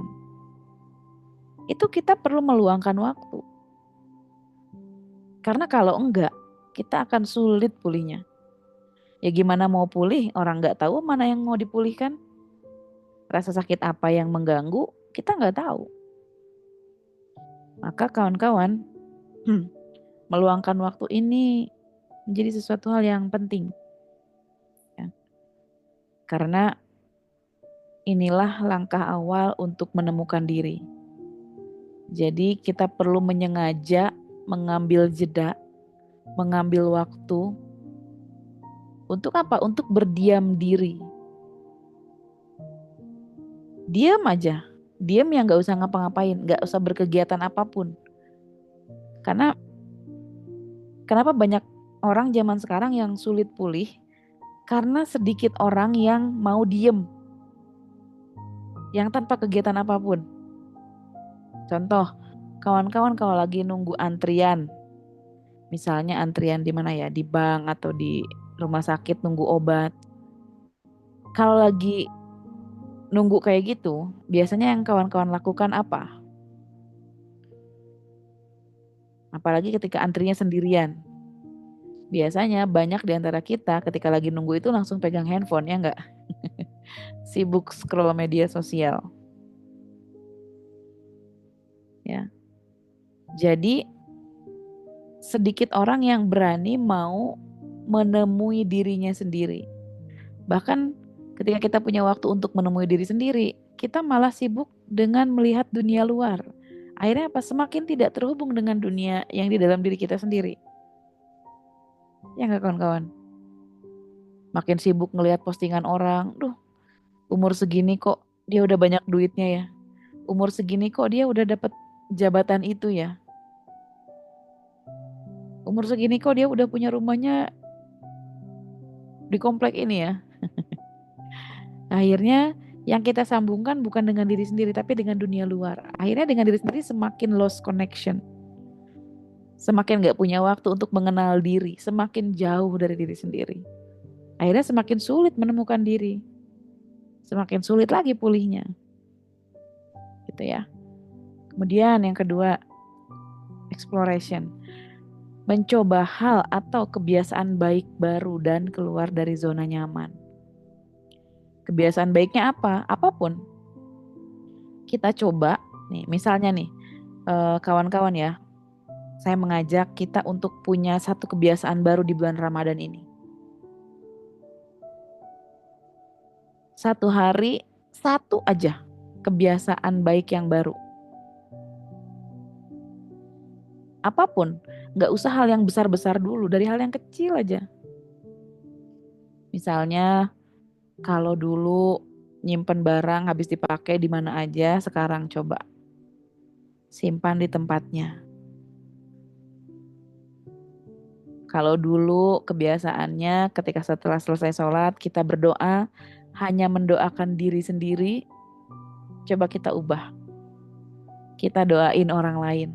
Speaker 2: Itu kita perlu meluangkan waktu. Karena kalau enggak, kita akan sulit pulihnya. Ya gimana mau pulih, orang enggak tahu mana yang mau dipulihkan. Rasa sakit apa yang mengganggu, kita enggak tahu. Maka kawan-kawan, meluangkan waktu ini menjadi sesuatu hal yang penting. Ya. Karena inilah langkah awal untuk menemukan diri. Jadi kita perlu menyengaja mengambil jeda, mengambil waktu. Untuk apa? Untuk berdiam diri. Diam aja. Diam ya nggak usah ngapa-ngapain, nggak usah berkegiatan apapun. Karena kenapa banyak orang zaman sekarang yang sulit pulih? Karena sedikit orang yang mau diem, yang tanpa kegiatan apapun. Contoh, kawan-kawan kalau lagi nunggu antrian, misalnya antrian di mana ya, di bank atau di rumah sakit nunggu obat. Kalau lagi nunggu kayak gitu, biasanya yang kawan-kawan lakukan apa? Apalagi ketika antrinya sendirian. Biasanya banyak di antara kita ketika lagi nunggu itu langsung pegang handphone, ya nggak? Sibuk scroll media sosial, ya. Jadi sedikit orang yang berani mau menemui dirinya sendiri. Bahkan ketika kita punya waktu untuk menemui diri sendiri, kita malah sibuk dengan melihat dunia luar. Akhirnya apa? Semakin tidak terhubung dengan dunia yang di dalam diri kita sendiri. Ya nggak kawan-kawan? Makin sibuk ngelihat postingan orang, duh, umur segini kok dia udah banyak duitnya ya. Umur segini kok dia udah dapat jabatan itu ya. Umur segini kok dia udah punya rumahnya di komplek ini ya. Akhirnya yang kita sambungkan bukan dengan diri sendiri tapi dengan dunia luar. Akhirnya dengan diri sendiri semakin lost connection. Semakin gak punya waktu untuk mengenal diri, semakin jauh dari diri sendiri. Akhirnya semakin sulit menemukan diri. Semakin sulit lagi pulihnya. Gitu ya. Kemudian yang kedua, exploration. Mencoba hal atau kebiasaan baik baru dan keluar dari zona nyaman. Kebiasaan baiknya apa? Apapun. Kita coba, nih misalnya nih, kawan-kawan ya, saya mengajak kita untuk punya satu kebiasaan baru di bulan Ramadan ini. Satu hari, satu aja kebiasaan baik yang baru. Apapun, nggak usah hal yang besar-besar dulu, dari hal yang kecil aja. Misalnya, kalau dulu nyimpen barang habis dipakai di mana aja, sekarang coba simpan di tempatnya. Kalau dulu kebiasaannya ketika setelah selesai sholat kita berdoa hanya mendoakan diri sendiri, coba kita ubah. Kita doain orang lain.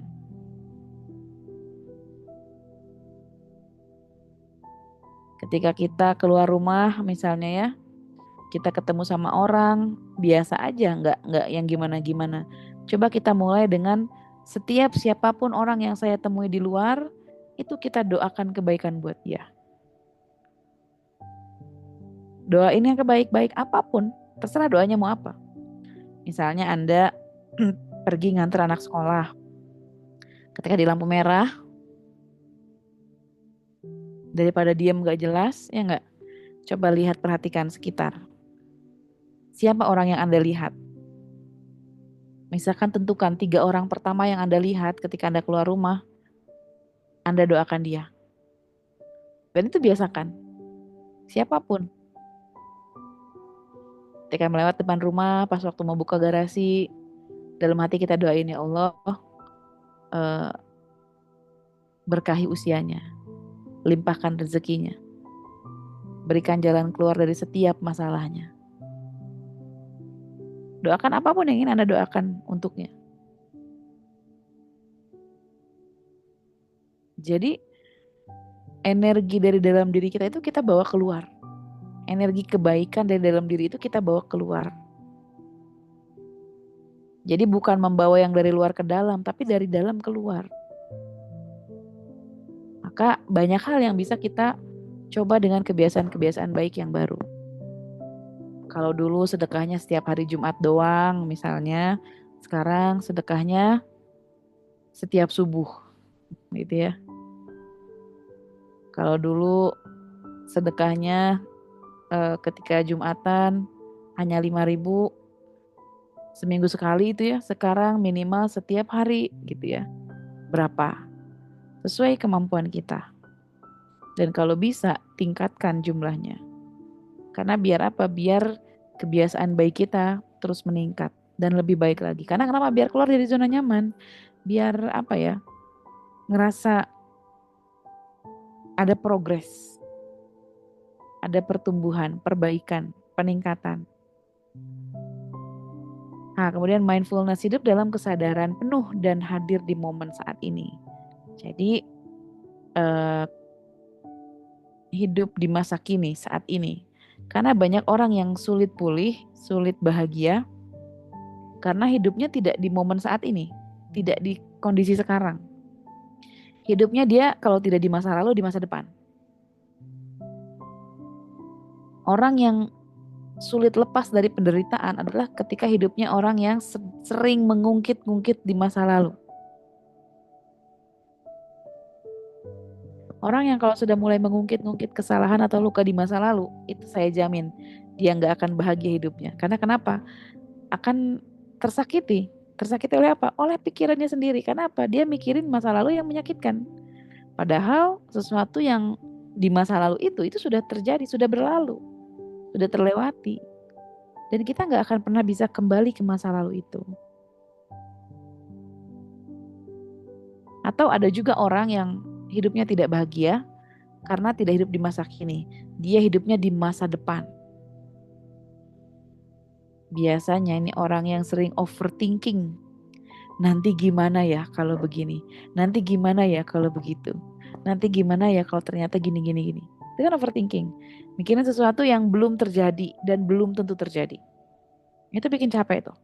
Speaker 2: Ketika kita keluar rumah misalnya ya, kita ketemu sama orang biasa aja, nggak yang gimana-gimana. Coba kita mulai dengan setiap siapapun orang yang saya temui di luar, itu kita doakan kebaikan buat dia. Doain yang kebaik-baik apapun, terserah doanya mau apa. Misalnya Anda pergi nganter anak sekolah, ketika di lampu merah, daripada diem gak jelas, ya nggak? Coba lihat, perhatikan sekitar. Siapa orang yang Anda lihat? Misalkan tentukan 3 orang pertama yang Anda lihat ketika Anda keluar rumah, Anda doakan dia. Dan itu biasakan. Siapapun. Ketika melewat depan rumah, pas waktu mau buka garasi, dalam hati kita doain, ya Allah, berkahi usianya, limpahkan rezekinya, berikan jalan keluar dari setiap masalahnya. Doakan apapun yang ingin Anda doakan untuknya. Jadi energi dari dalam diri kita itu kita bawa keluar. Energi kebaikan dari dalam diri itu kita bawa keluar. Jadi bukan membawa yang dari luar ke dalam, tapi dari dalam keluar. Maka banyak hal yang bisa kita coba dengan kebiasaan-kebiasaan baik yang baru. Kalau dulu sedekahnya setiap hari Jumat doang misalnya, sekarang sedekahnya setiap subuh gitu ya. Kalau dulu sedekahnya ketika Jumatan hanya 5.000 seminggu sekali itu ya, sekarang minimal setiap hari gitu ya. Berapa? Sesuai kemampuan kita. Dan kalau bisa tingkatkan jumlahnya. Karena biar apa? Biar kebiasaan baik kita terus meningkat. dan lebih baik lagi. Karena kenapa? Biar keluar dari zona nyaman. Biar apa ya? Ngerasa ada progres, ada pertumbuhan, perbaikan, peningkatan. Nah, kemudian mindfulness hidup dalam kesadaran penuh dan hadir di momen saat ini. Jadi eh, hidup di masa kini, saat ini. Karena banyak orang yang sulit pulih, sulit bahagia, karena hidupnya tidak di momen saat ini, tidak di kondisi sekarang. Hidupnya dia kalau tidak di masa lalu, di masa depan. Orang yang sulit lepas dari penderitaan adalah ketika hidupnya orang yang sering mengungkit-ungkit di masa lalu. Orang yang kalau sudah mulai mengungkit-ungkit kesalahan atau luka di masa lalu, itu saya jamin dia nggak akan bahagia hidupnya. Karena kenapa? Akan tersakiti. Tersakiti oleh apa? Oleh pikirannya sendiri. Karena apa? Dia mikirin masa lalu yang menyakitkan. Padahal sesuatu yang di masa lalu itu sudah terjadi, sudah berlalu, sudah terlewati. Dan kita nggak akan pernah bisa kembali ke masa lalu itu. Atau ada juga orang yang hidupnya tidak bahagia karena tidak hidup di masa kini. Dia hidupnya di masa depan. Biasanya ini orang yang sering overthinking. Nanti gimana ya kalau begini? Nanti gimana ya kalau begitu? Nanti gimana ya kalau ternyata gini. Itu kan overthinking. Mikirin sesuatu yang belum terjadi dan belum tentu terjadi. Itu bikin capek tuh.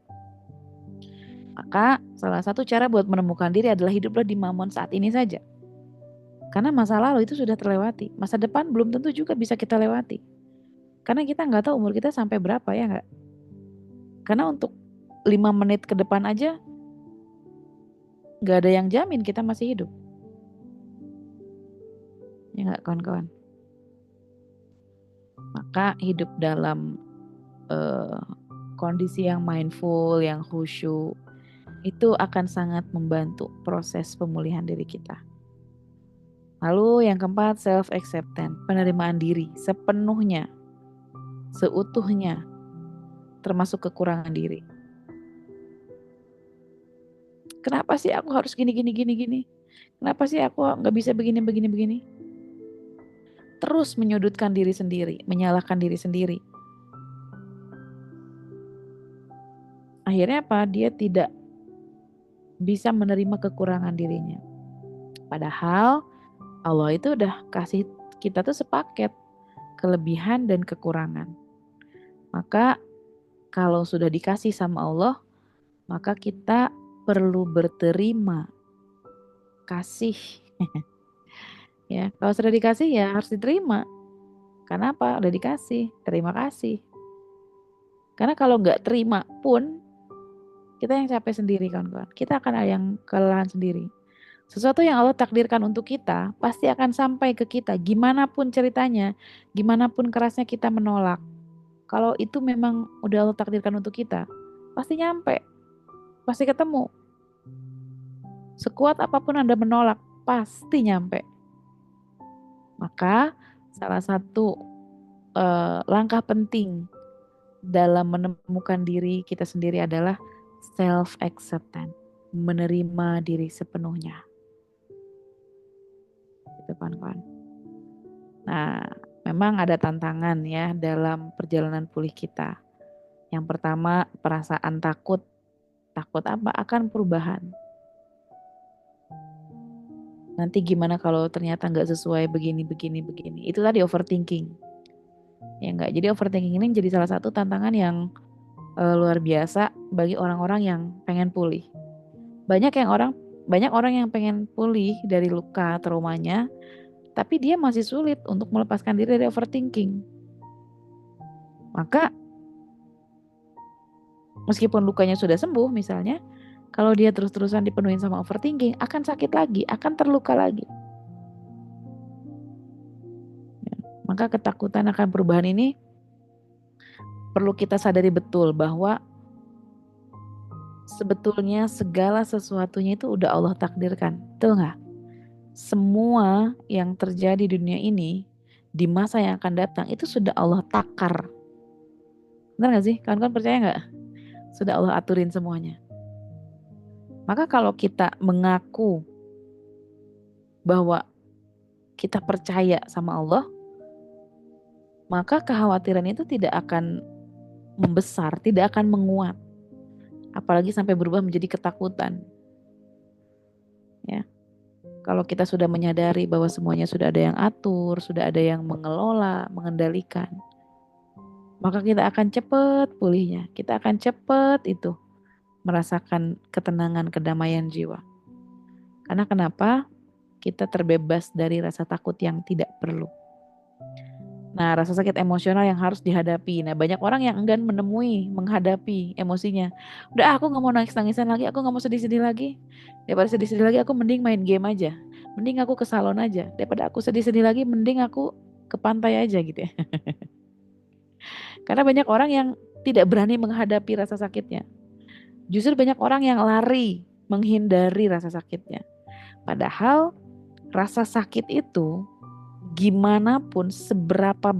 Speaker 2: Maka salah satu cara buat menemukan diri adalah hiduplah di momen saat ini saja. Karena masa lalu itu sudah terlewati. Masa depan belum tentu juga bisa kita lewati. Karena kita nggak tahu umur kita sampai berapa, ya nggak? Karena untuk 5 menit ke depan aja nggak ada yang jamin kita masih hidup. Ya nggak, kawan-kawan? Maka hidup dalam kondisi yang mindful, yang khusyuk, itu akan sangat membantu proses pemulihan diri kita. Lalu yang keempat, self-acceptance, penerimaan diri sepenuhnya, seutuhnya, termasuk kekurangan diri. Kenapa sih aku harus gini? Kenapa sih aku nggak bisa begini? Terus menyudutkan diri sendiri, menyalahkan diri sendiri. Akhirnya apa? Dia tidak bisa menerima kekurangan dirinya. Padahal Allah itu udah kasih kita tuh sepaket kelebihan dan kekurangan. Maka kalau sudah dikasih sama Allah, maka kita perlu berterima kasih. Ya, kalau sudah dikasih ya harus diterima. Karena apa? Udah dikasih, terima kasih. Karena kalau nggak terima pun kita yang capek sendiri, kawan-kawan. Kita akan ada yang kelelahan sendiri. Sesuatu yang Allah takdirkan untuk kita pasti akan sampai ke kita. Gimana pun ceritanya, gimana pun kerasnya kita menolak. Kalau itu memang udah Allah takdirkan untuk kita, pasti nyampe, pasti ketemu. Sekuat apapun Anda menolak, pasti nyampe. Maka salah satu langkah penting dalam menemukan diri kita sendiri adalah self-acceptance, menerima diri sepenuhnya. Gitu, kawan-kawan. Nah, memang ada tantangan ya dalam perjalanan pulih kita. Yang pertama, perasaan takut. Takut apa? Akan perubahan. Nanti gimana kalau ternyata nggak sesuai begini. Itu tadi overthinking. Ya enggak. Jadi overthinking ini jadi salah satu tantangan yang luar biasa bagi orang-orang yang pengen pulih. Banyak orang yang pengen pulih dari luka traumanya, tapi dia masih sulit untuk melepaskan diri dari overthinking. Maka meskipun lukanya sudah sembuh misalnya, kalau dia terus-terusan dipenuhin sama overthinking, akan sakit lagi, akan terluka lagi. Ya, maka ketakutan akan perubahan ini perlu kita sadari betul bahwa sebetulnya segala sesuatunya itu udah Allah takdirkan. Betul nggak? Semua yang terjadi di dunia ini di masa yang akan datang itu sudah Allah takar. Benar nggak sih? Kawan-kawan percaya nggak? sudah Allah aturin semuanya. Maka kalau kita mengaku bahwa kita percaya sama Allah, maka kekhawatiran itu tidak akan membesar, tidak akan menguat. Apalagi sampai berubah menjadi ketakutan. Ya. Kalau kita sudah menyadari bahwa semuanya sudah ada yang atur, sudah ada yang mengelola, mengendalikan, maka kita akan cepat pulihnya. Kita akan cepat itu merasakan ketenangan, kedamaian jiwa. Karena kenapa? Kita terbebas dari rasa takut yang tidak perlu. Nah, rasa sakit emosional yang harus dihadapi. Nah, banyak orang yang enggan menghadapi emosinya. Udah, aku gak mau nangis-nangisan lagi, aku gak mau sedih-sedih lagi. Daripada sedih-sedih lagi, aku mending main game aja. Mending aku ke salon aja. Daripada aku sedih-sedih lagi, mending aku ke pantai aja gitu ya. Karena banyak orang yang tidak berani menghadapi rasa sakitnya. Justru banyak orang yang lari menghindari rasa sakitnya. Padahal rasa sakit itu gimana pun, seberapa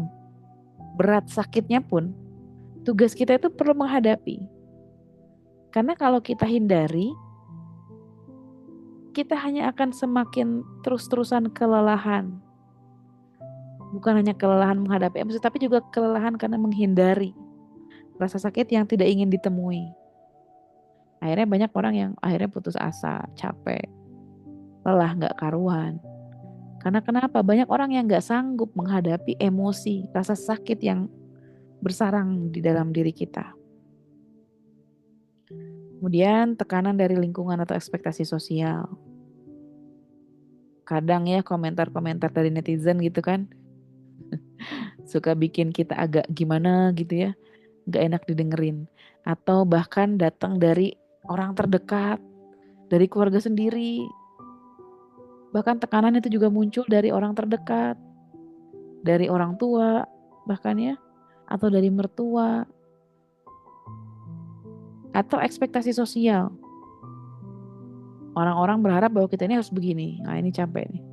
Speaker 2: berat sakitnya pun, tugas kita itu perlu menghadapi. Karena kalau kita hindari, kita hanya akan semakin terus-terusan kelelahan. Bukan hanya kelelahan menghadapi emosi, tapi juga kelelahan karena menghindari rasa sakit yang tidak ingin ditemui. Akhirnya banyak orang yang akhirnya putus asa, capek, lelah gak karuan. Karena kenapa? Banyak orang yang gak sanggup menghadapi emosi, rasa sakit yang bersarang di dalam diri kita. Kemudian tekanan dari lingkungan atau ekspektasi sosial. Kadang ya komentar-komentar dari netizen gitu kan, suka bikin kita agak gimana gitu ya, gak enak didengerin. Atau bahkan datang dari orang terdekat, dari keluarga sendiri. Bahkan tekanan itu juga muncul dari orang terdekat, dari orang tua bahkan ya, atau dari mertua, atau ekspektasi sosial. Orang-orang berharap bahwa kita ini harus begini. Nah, ini capek nih.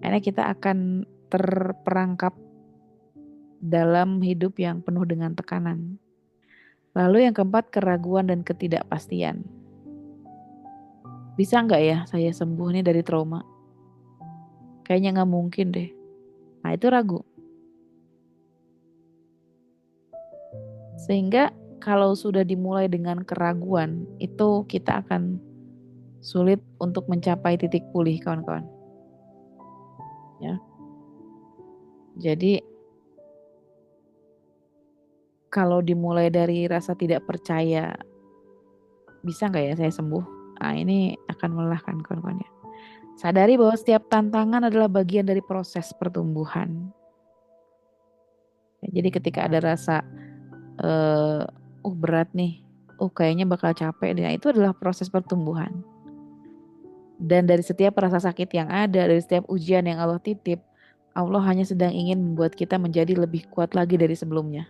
Speaker 2: Akhirnya kita akan terperangkap dalam hidup yang penuh dengan tekanan. Lalu yang keempat, keraguan dan ketidakpastian. Bisa nggak ya saya sembuh nih dari trauma? Kayaknya nggak mungkin deh. Nah, itu ragu. Sehingga kalau sudah dimulai dengan keraguan, itu kita akan sulit untuk mencapai titik pulih, kawan-kawan. Ya. Jadi kalau dimulai dari rasa tidak percaya, bisa nggak ya saya sembuh? Nah, ini akan melelahkan, kawan-kawan ya. Sadari bahwa setiap tantangan adalah bagian dari proses pertumbuhan. Ya, jadi ketika ada rasa berat nih, kayaknya bakal capek, nah itu adalah proses pertumbuhan. Dan dari setiap rasa sakit yang ada, dari setiap ujian yang Allah titip, Allah hanya sedang ingin membuat kita menjadi lebih kuat lagi dari sebelumnya.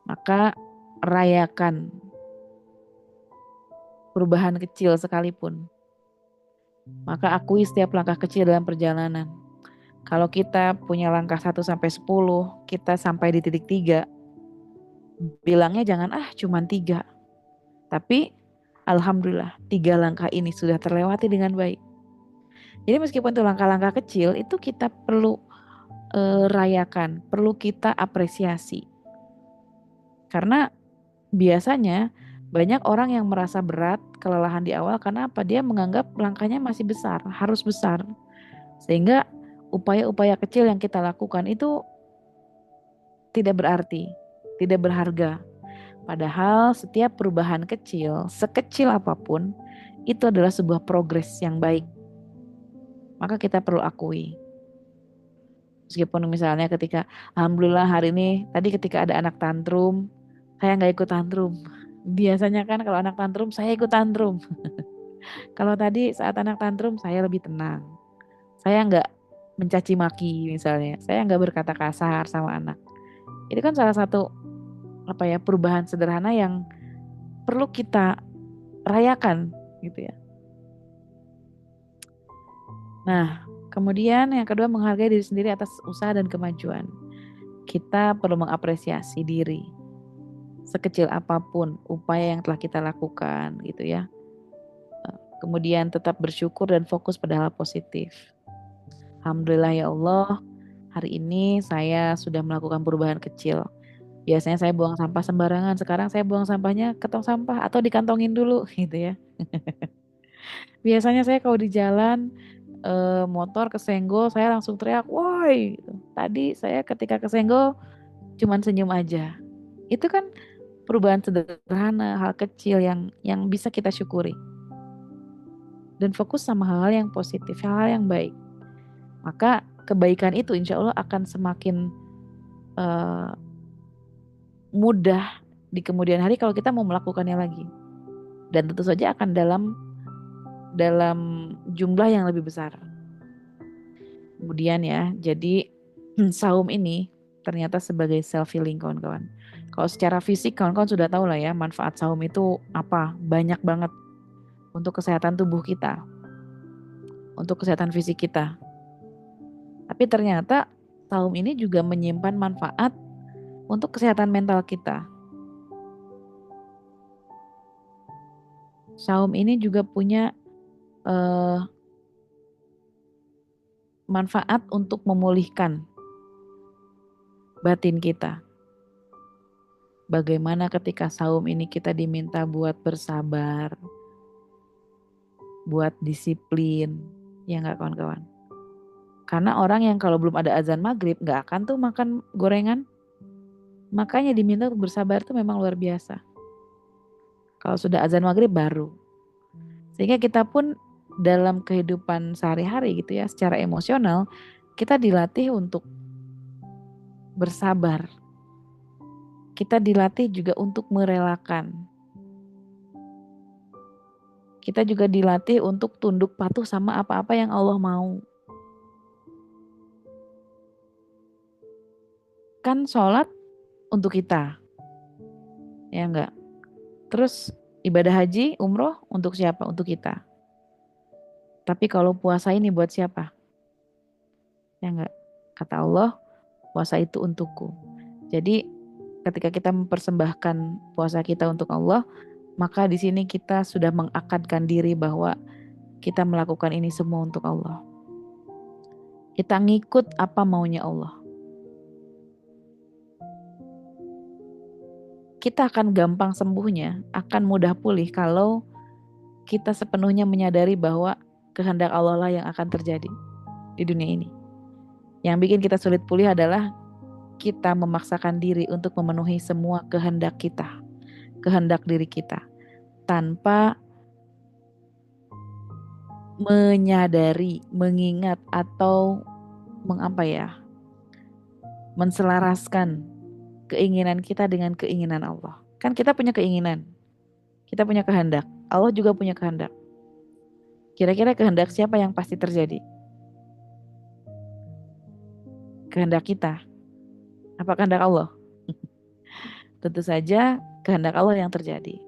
Speaker 2: Maka rayakan perubahan kecil sekalipun. Maka akui setiap langkah kecil dalam perjalanan. Kalau kita punya langkah 1 sampai 10, kita sampai di titik 3, bilangnya jangan cuman 3. Tapi alhamdulillah 3 langkah ini sudah terlewati dengan baik. Jadi meskipun itu langkah-langkah kecil, itu kita perlu rayakan, perlu kita apresiasi. Karena biasanya banyak orang yang merasa berat, kelelahan di awal karena apa? Dia menganggap langkahnya masih besar, harus besar. Sehingga upaya-upaya kecil yang kita lakukan itu tidak berarti, tidak berharga. Padahal setiap perubahan kecil, sekecil apapun, itu adalah sebuah progres yang baik. Maka kita perlu akui. Meskipun misalnya ketika, alhamdulillah hari ini, tadi ketika ada anak tantrum, saya nggak ikut tantrum. Biasanya kan kalau anak tantrum, saya ikut tantrum. Kalau tadi saat anak tantrum, saya lebih tenang. Saya nggak mencaci maki misalnya. Saya nggak berkata kasar sama anak. Itu kan salah satu perubahan sederhana yang perlu kita rayakan gitu ya. Nah, kemudian yang kedua, menghargai diri sendiri atas usaha dan kemajuan. Kita perlu mengapresiasi diri. sekecil apapun upaya yang telah kita lakukan gitu ya. Kemudian tetap bersyukur dan fokus pada hal positif. Alhamdulillah ya Allah, hari ini saya sudah melakukan perubahan kecil. Biasanya saya buang sampah sembarangan, sekarang saya buang sampahnya ke tong sampah atau dikantongin dulu gitu ya. Biasanya saya kalau di jalan motor kesenggol saya langsung teriak, woi. Gitu. Tadi saya ketika kesenggol cuman senyum aja. Itu kan perubahan sederhana, hal kecil yang bisa kita syukuri. Dan fokus sama hal-hal yang positif, hal-hal yang baik. Maka kebaikan itu insya Allah akan semakin mudah di kemudian hari kalau kita mau melakukannya lagi. Dan tentu saja akan dalam jumlah yang lebih besar. Kemudian ya, jadi saum ini ternyata sebagai self healing kawan-kawan. Kalau secara fisik kawan-kawan sudah tahu lah ya manfaat saum itu apa, banyak banget untuk kesehatan tubuh kita, untuk kesehatan fisik kita. Tapi ternyata saum ini juga menyimpan manfaat untuk kesehatan mental kita. Saum ini juga punya manfaat untuk memulihkan batin kita. Bagaimana ketika saum ini kita diminta buat bersabar, buat disiplin, ya nggak kawan-kawan? Karena orang yang kalau belum ada azan maghrib nggak akan tuh makan gorengan. Makanya diminta untuk bersabar tuh memang luar biasa. Kalau sudah azan maghrib baru. Sehingga kita pun dalam kehidupan sehari-hari gitu ya, secara emosional, kita dilatih untuk bersabar. Kita dilatih juga untuk merelakan. Kita juga dilatih untuk tunduk patuh sama apa-apa yang Allah mau. Kan sholat untuk kita, ya enggak? Terus ibadah haji, umroh untuk siapa? Untuk kita. Tapi kalau puasa ini buat siapa? Ya enggak? Kata Allah, puasa itu untukku. Jadi ketika kita mempersembahkan puasa kita untuk Allah, maka di sini kita sudah mengakadkan diri bahwa kita melakukan ini semua untuk Allah. Kita ngikut apa maunya Allah. Kita akan gampang sembuhnya, akan mudah pulih kalau kita sepenuhnya menyadari bahwa kehendak Allah lah yang akan terjadi di dunia ini. Yang bikin kita sulit pulih adalah kita memaksakan diri untuk memenuhi semua kehendak kita, kehendak diri kita, tanpa menyadari, mengingat atau menselaraskan keinginan kita dengan keinginan Allah. Kan kita punya keinginan, kita punya kehendak, Allah juga punya kehendak. Kira-kira kehendak siapa yang pasti terjadi? Kehendak kita. Apa kehendak Allah? Tentu saja kehendak Allah yang terjadi.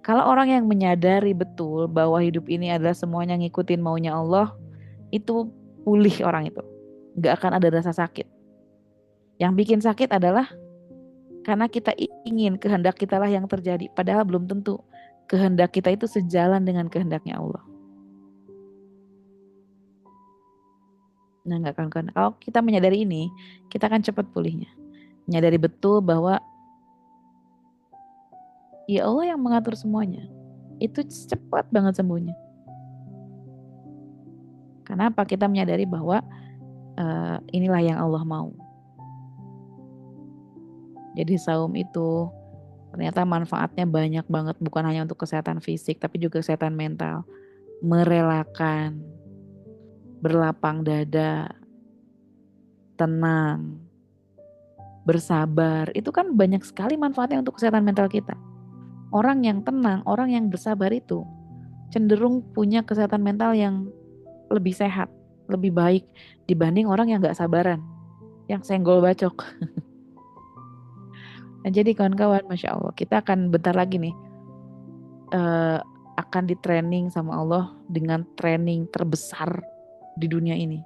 Speaker 2: Kalau orang yang menyadari betul bahwa hidup ini adalah semuanya ngikutin maunya Allah, itu pulih orang itu. Gak akan ada rasa sakit. Yang bikin sakit adalah karena kita ingin kehendak kita lah yang terjadi. Padahal belum tentu kehendak kita itu sejalan dengan kehendaknya Allah. Nah, gak kan? Kalau kita menyadari ini, kita akan cepat pulihnya. Menyadari betul bahwa ya Allah yang mengatur semuanya. Itu cepat banget sembuhnya. Kenapa? Kita menyadari bahwa inilah yang Allah mau. Jadi saum itu ternyata manfaatnya banyak banget. Bukan hanya untuk kesehatan fisik, tapi juga kesehatan mental. Merelakan, berlapang dada, tenang, bersabar. Itu kan banyak sekali manfaatnya untuk kesehatan mental kita. Orang yang tenang, orang yang bersabar itu cenderung punya kesehatan mental yang lebih sehat, lebih baik dibanding orang yang gak sabaran, yang senggol bacok. Nah, jadi kawan-kawan, Masya Allah, kita akan bentar lagi nih akan di training sama Allah dengan training terbesar di dunia ini.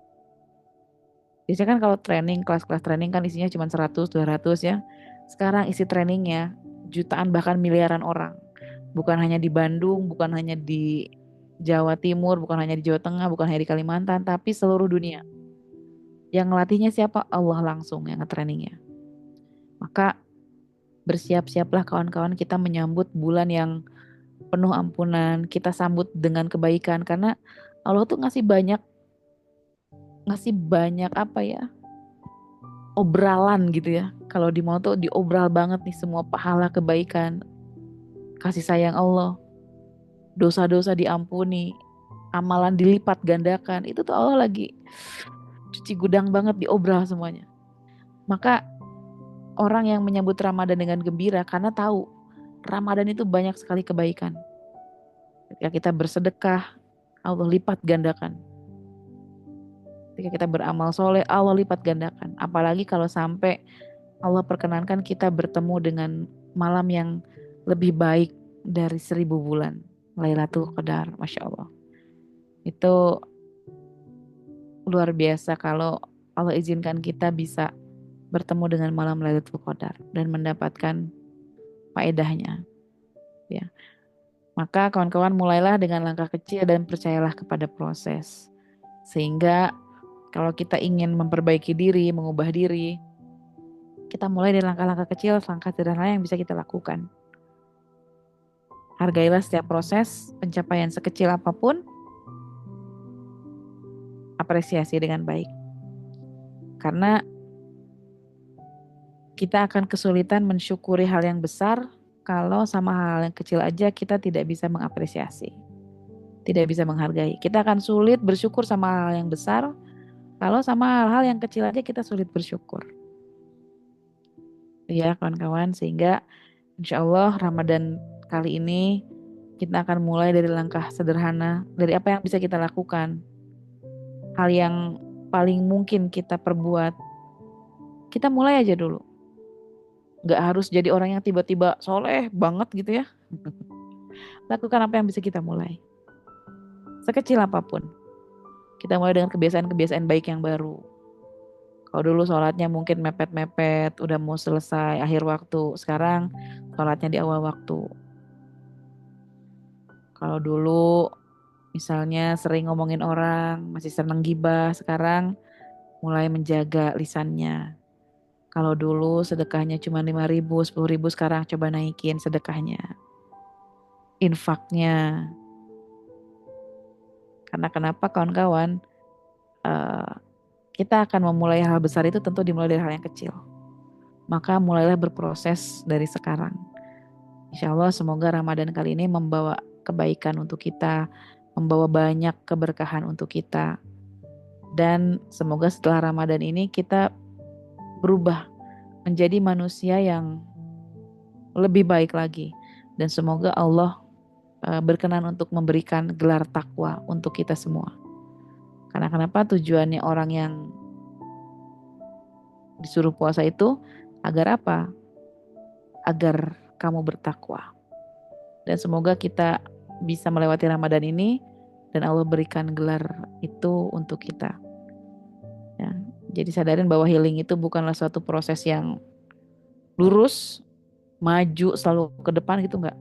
Speaker 2: Biasanya kan kalau training, kelas-kelas training kan isinya cuma 100, 200 ya. Sekarang isi trainingnya jutaan bahkan miliaran orang. Bukan hanya di Bandung, bukan hanya di Jawa Timur, bukan hanya di Jawa Tengah, bukan hanya di Kalimantan, tapi seluruh dunia. Yang ngelatihnya siapa? Allah langsung yang nge-trainingnya. Maka bersiap-siaplah kawan-kawan, kita menyambut bulan yang penuh ampunan, kita sambut dengan kebaikan karena Allah tuh ngasih banyak apa ya? Obralan gitu ya. Kalau di mau tuh diobral banget nih semua pahala kebaikan, kasih sayang Allah, dosa-dosa diampuni, amalan dilipat gandakan. Itu tuh Allah lagi cuci gudang banget diobral semuanya. Maka orang yang menyambut Ramadan dengan gembira karena tahu Ramadan itu banyak sekali kebaikan. Ketika kita bersedekah, Allah lipat gandakan. Ketika kita beramal soleh, Allah lipat gandakan. Apalagi kalau sampai Allah perkenankan kita bertemu dengan malam yang lebih baik dari 1000 bulan. Lailatul Qadar, Masya Allah. Itu luar biasa kalau Allah izinkan kita bisa bertemu dengan malam Lailatul Qadar dan mendapatkan faedahnya. Ya. Maka kawan-kawan mulailah dengan langkah kecil dan percayalah kepada proses. Sehingga kalau kita ingin memperbaiki diri, mengubah diri, kita mulai dari langkah-langkah kecil, langkah sederhana yang bisa kita lakukan. Hargailah setiap proses, pencapaian sekecil apapun, apresiasi dengan baik. Karena kita akan kesulitan mensyukuri hal yang besar kalau sama hal yang kecil aja kita tidak bisa mengapresiasi, tidak bisa menghargai. Kita akan sulit bersyukur sama hal yang besar kalau sama hal-hal yang kecil aja kita sulit bersyukur. Ya kawan-kawan, sehingga insya Allah Ramadan kali ini kita akan mulai dari langkah sederhana, dari apa yang bisa kita lakukan. Hal yang paling mungkin kita perbuat, kita mulai aja dulu. Gak harus jadi orang yang tiba-tiba soleh banget gitu ya. Lakukan apa yang bisa kita mulai. Sekecil apapun. Kita mulai dengan kebiasaan-kebiasaan baik yang baru. Kalau dulu sholatnya mungkin mepet-mepet, udah mau selesai akhir waktu. Sekarang sholatnya di awal waktu. Kalau dulu misalnya sering ngomongin orang, masih seneng gibah, sekarang mulai menjaga lisannya. Kalau dulu sedekahnya cuma 5.000, 10.000, sekarang coba naikin sedekahnya. Infaknya. Karena kenapa kawan-kawan? Kita akan memulai hal besar itu tentu dimulai dari hal yang kecil. Maka mulailah berproses dari sekarang. Insya Allah semoga Ramadan kali ini membawa kebaikan untuk kita, membawa banyak keberkahan untuk kita. Dan semoga setelah Ramadan ini kita berubah menjadi manusia yang lebih baik lagi. Dan semoga Allah berkenan untuk memberikan gelar takwa untuk kita semua. Karena kenapa? Tujuannya orang yang disuruh puasa itu agar apa? Agar kamu bertakwa. Dan semoga kita bisa melewati Ramadan ini dan Allah berikan gelar itu untuk kita. Ya, jadi sadarin bahwa healing itu bukanlah suatu proses yang lurus, maju selalu ke depan gitu enggak.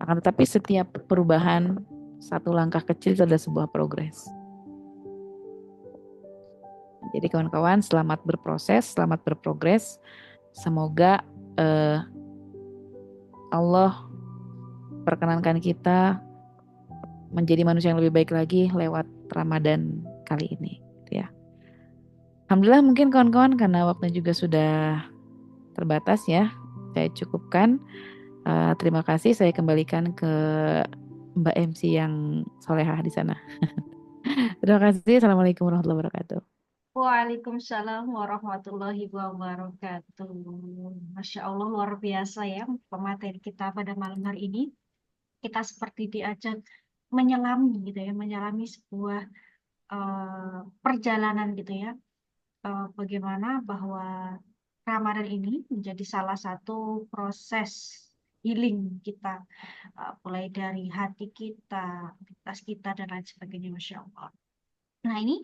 Speaker 2: Akan tetapi setiap perubahan satu langkah kecil itu adalah sebuah progres. Jadi kawan-kawan selamat berproses, selamat berprogres. Semoga Allah perkenankan kita menjadi manusia yang lebih baik lagi lewat Ramadan kali ini. Ya. Alhamdulillah mungkin kawan-kawan karena waktunya juga sudah terbatas ya. Saya cukupkan. Terima kasih. Saya kembalikan ke Mbak MC yang solehah di sana. Terima kasih. Assalamualaikum warahmatullahi wabarakatuh.
Speaker 1: Waalaikumsalam warahmatullahi wabarakatuh. Masya Allah luar biasa ya pemateri kita pada malam hari ini. Kita seperti diajak menyelami gitu ya, menyelami sebuah perjalanan gitu ya. Bagaimana bahwa Ramadan ini menjadi salah satu proses healing kita, mulai dari hati kita, aktivitas kita dan lain sebagainya, Masya Allah. Nah ini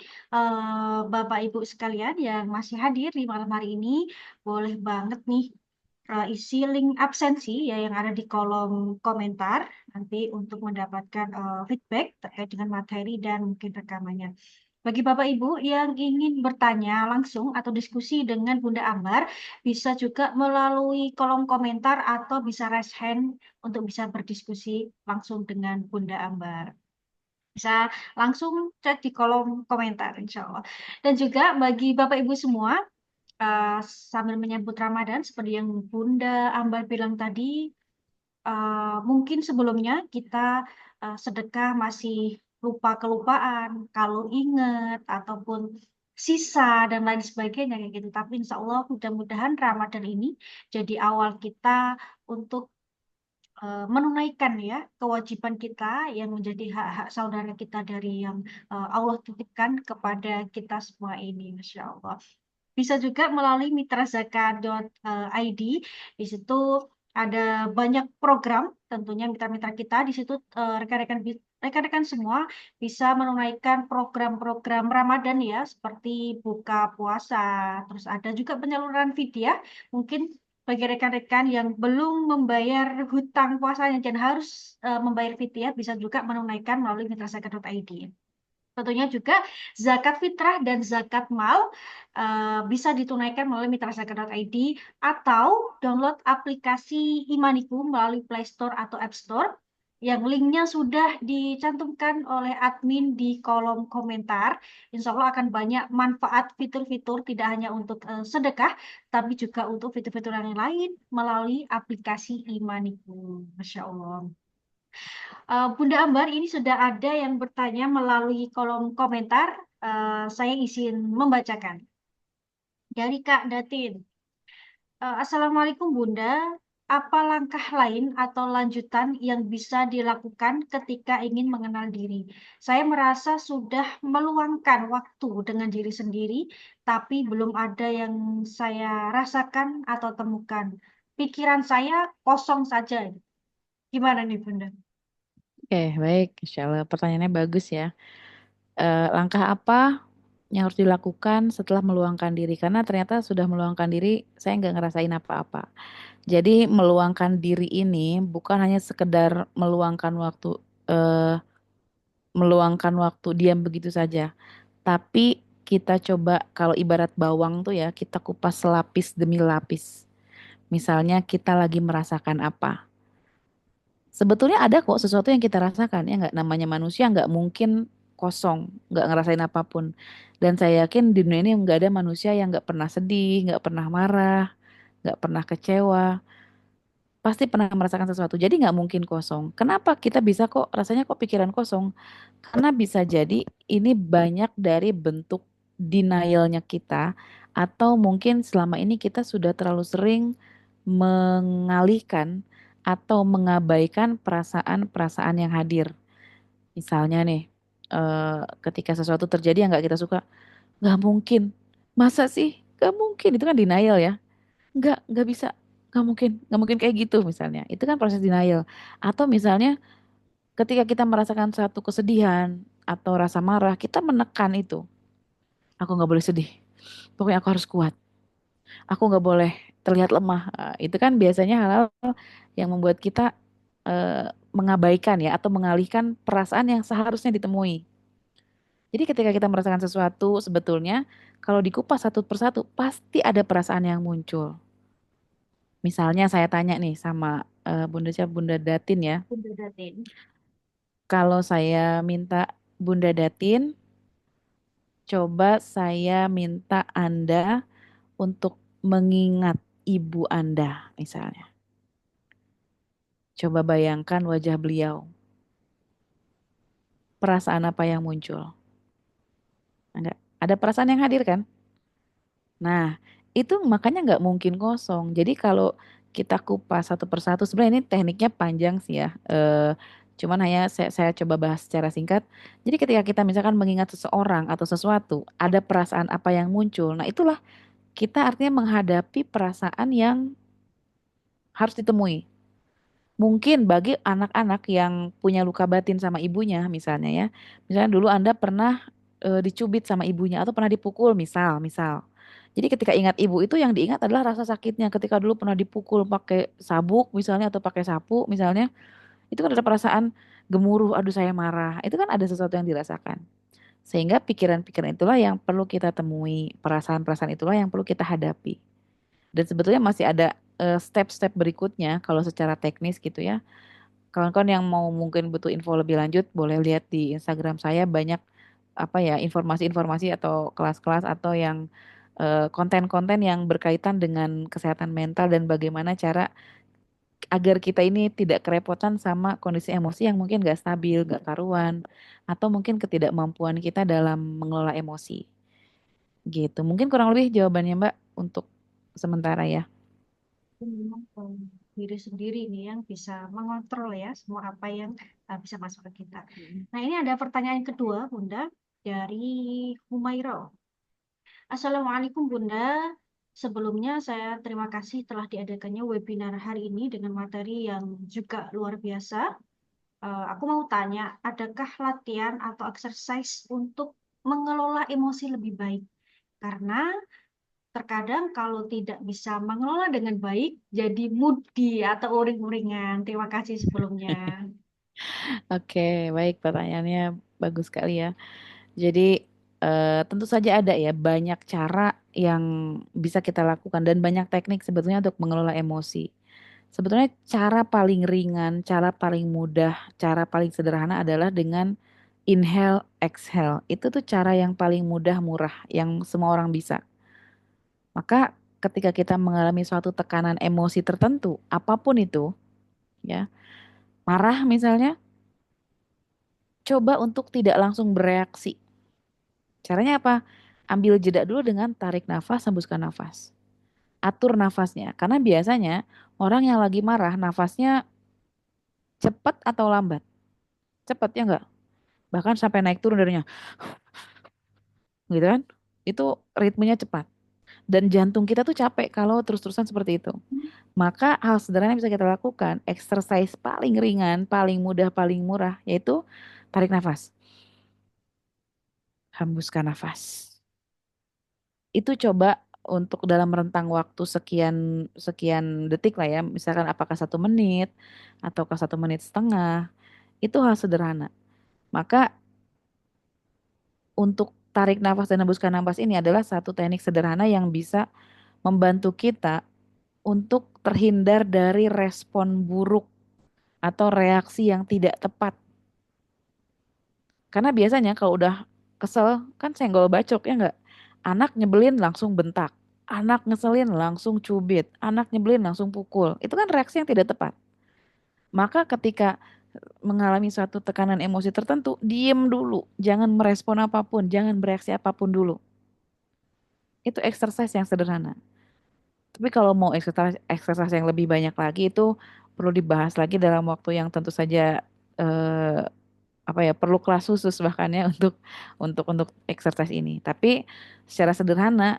Speaker 1: Bapak Ibu sekalian yang masih hadir di malam hari ini, boleh banget nih isi link absensi ya yang ada di kolom komentar nanti untuk mendapatkan feedback terkait dengan materi dan mungkin rekamannya. Bagi Bapak Ibu yang ingin bertanya langsung atau diskusi dengan Bunda Ambar, bisa juga melalui kolom komentar atau bisa raise hand untuk bisa berdiskusi langsung dengan Bunda Ambar. Bisa langsung cek di kolom komentar, insya Allah. Dan juga bagi Bapak Ibu semua, eh, sambil menyambut Ramadan, seperti yang Bunda Ambar bilang tadi, mungkin sebelumnya kita sedekah masih lupa kelupaan, kalau ingat ataupun sisa dan lain sebagainya kayak gitu. Tapi insya Allah mudah-mudahan Ramadan ini jadi awal kita untuk menunaikan ya kewajiban kita yang menjadi hak-hak saudara kita dari yang Allah titipkan kepada kita semua ini, Masya Allah. Bisa juga melalui mitrazakat.id. Di situ ada banyak program, tentunya mitra-mitra kita. Di situ rekan-rekan semua bisa menunaikan program-program Ramadan ya, seperti buka puasa. Terus ada juga penyaluran fidyah. Mungkin bagi rekan-rekan yang belum membayar hutang puasanya dan harus membayar fidyah, bisa juga menunaikan melalui mitrazakat.id. Tentunya juga zakat fitrah dan zakat mal bisa ditunaikan melalui mitrazakat.id atau download aplikasi Imaniku melalui Play Store atau App Store yang linknya sudah dicantumkan oleh admin di kolom komentar. Insya Allah akan banyak manfaat fitur-fitur tidak hanya untuk sedekah, tapi juga untuk fitur-fitur yang lain melalui aplikasi Imaniku. Masya Allah. Bunda Ambar, ini sudah ada yang bertanya melalui kolom komentar. Saya izin membacakan. Dari Kak Datin. Assalamualaikum Bunda. Apa langkah lain atau lanjutan yang bisa dilakukan ketika ingin mengenal diri? Saya merasa sudah meluangkan waktu dengan diri sendiri, tapi belum ada yang saya rasakan atau temukan. Pikiran saya kosong saja. Gimana nih Bunda?
Speaker 2: Oke, baik. Insya Allah pertanyaannya bagus ya. Langkah apa yang harus dilakukan setelah meluangkan diri? Karena ternyata sudah meluangkan diri, saya nggak ngerasain apa-apa. Jadi meluangkan diri ini bukan hanya sekedar eh, meluangkan waktu diam begitu saja. Tapi kita coba kalau ibarat bawang tuh ya, kita kupas lapis demi lapis. Misalnya kita lagi merasakan apa. Sebetulnya ada kok sesuatu yang kita rasakan ya nggak, namanya manusia nggak mungkin kosong, nggak ngerasain apapun. Dan saya yakin di dunia ini nggak ada manusia yang nggak pernah sedih, nggak pernah marah, nggak pernah kecewa, pasti pernah merasakan sesuatu. Jadi nggak mungkin kosong. Kenapa kita bisa kok rasanya kok pikiran kosong? Karena bisa jadi ini banyak dari bentuk denialnya kita, atau mungkin selama ini kita sudah terlalu sering mengalihkan atau mengabaikan perasaan-perasaan yang hadir. Misalnya nih, ketika sesuatu terjadi yang nggak kita suka, nggak mungkin. Masa sih? Nggak mungkin. Itu kan denial ya. Nggak bisa. Nggak mungkin kayak gitu misalnya. Itu kan proses denial. Atau misalnya ketika kita merasakan satu kesedihan atau rasa marah, kita menekan itu. Aku nggak boleh sedih. Pokoknya aku harus kuat. Aku nggak boleh terlihat lemah. Itu kan biasanya hal-hal yang membuat kita mengabaikan ya atau mengalihkan perasaan yang seharusnya ditemui. Jadi ketika kita merasakan sesuatu, sebetulnya kalau dikupas satu persatu pasti ada perasaan yang muncul. Misalnya saya tanya nih sama Bunda Datin ya.
Speaker 1: Bunda Datin.
Speaker 2: Kalau saya minta Bunda Datin, coba saya minta Anda untuk mengingat ibu Anda misalnya. Coba bayangkan wajah beliau. Perasaan apa yang muncul? Enggak. Ada perasaan yang hadir kan? Nah, itu makanya nggak mungkin kosong. Jadi kalau kita kupas satu persatu, sebenarnya ini tekniknya panjang sih ya. Cuman hanya saya coba bahas secara singkat. Jadi ketika kita misalkan mengingat seseorang atau sesuatu, ada perasaan apa yang muncul. Nah, itulah kita artinya menghadapi perasaan yang harus ditemui. Mungkin bagi anak-anak yang punya luka batin sama ibunya misalnya ya. Misalnya dulu Anda pernah dicubit sama ibunya atau pernah dipukul misal. Jadi ketika ingat ibu itu yang diingat adalah rasa sakitnya ketika dulu pernah dipukul pakai sabuk misalnya atau pakai sapu misalnya, itu kan ada perasaan gemuruh, aduh saya marah. Itu kan ada sesuatu yang dirasakan. Sehingga pikiran-pikiran itulah yang perlu kita temui, perasaan-perasaan itulah yang perlu kita hadapi. Dan sebetulnya masih ada step-step berikutnya kalau secara teknis gitu ya. Kawan-kawan yang mau mungkin butuh info lebih lanjut boleh lihat di Instagram saya banyak apa ya informasi-informasi atau kelas-kelas atau yang konten-konten yang berkaitan dengan kesehatan mental dan bagaimana cara agar kita ini tidak kerepotan sama kondisi emosi yang mungkin gak stabil, gak karuan, atau mungkin ketidakmampuan kita dalam mengelola emosi. Gitu. Mungkin kurang lebih jawabannya Mbak untuk sementara ya.
Speaker 1: Memang diri sendiri nih yang bisa mengontrol ya semua apa yang bisa masuk ke kita.
Speaker 2: Mm.
Speaker 1: Nah, ini ada pertanyaan kedua, Bunda, dari Humaira. Assalamualaikum Bunda. Sebelumnya saya terima kasih telah diadakannya webinar hari ini dengan materi yang juga luar biasa. Aku mau tanya, adakah latihan atau exercise untuk mengelola emosi lebih baik? Karena terkadang kalau tidak bisa mengelola dengan baik, jadi moody atau uring-uringan. Terima kasih sebelumnya.
Speaker 2: Oke, baik pertanyaannya bagus sekali ya. Jadi tentu saja ada ya banyak cara yang bisa kita lakukan dan banyak teknik sebetulnya untuk mengelola emosi. Sebetulnya cara paling ringan, cara paling mudah, cara paling sederhana adalah dengan inhale, exhale. Itu tuh cara yang paling mudah, murah, yang semua orang bisa. Maka ketika kita mengalami suatu tekanan emosi tertentu, apapun itu, ya, marah misalnya, coba untuk tidak langsung bereaksi. Caranya apa? Ambil jeda dulu dengan tarik nafas, hembuskan nafas. Atur nafasnya, karena biasanya orang yang lagi marah nafasnya cepat atau lambat. Cepat ya enggak? Bahkan sampai naik turun darinya, gitu kan? Itu ritmenya cepat. Dan jantung kita tuh capek kalau terus-terusan seperti itu. Maka hal sederhana yang bisa kita lakukan, exercise paling ringan, paling mudah, paling murah, yaitu tarik nafas, hembuskan nafas. Itu coba untuk dalam rentang waktu sekian sekian detik lah ya, misalkan apakah 1 menit ataukah 1 menit setengah, itu hal sederhana. Maka untuk tarik nafas dan hembuskan nafas ini adalah satu teknik sederhana yang bisa membantu kita untuk terhindar dari respon buruk atau reaksi yang tidak tepat. Karena biasanya kalau udah kesel kan senggol bacok ya enggak? Anak nyebelin langsung bentak. Anak ngeselin langsung cubit. Anak nyebelin langsung pukul. Itu kan reaksi yang tidak tepat. Maka ketika mengalami suatu tekanan emosi tertentu, diem dulu. Jangan merespon apapun. Jangan bereaksi apapun dulu. Itu exercise yang sederhana. Tapi kalau mau exercise yang lebih banyak lagi itu perlu dibahas lagi dalam waktu yang tentu saja eh, apa ya perlu kelas khusus bahkan ya untuk exercise ini. Tapi secara sederhana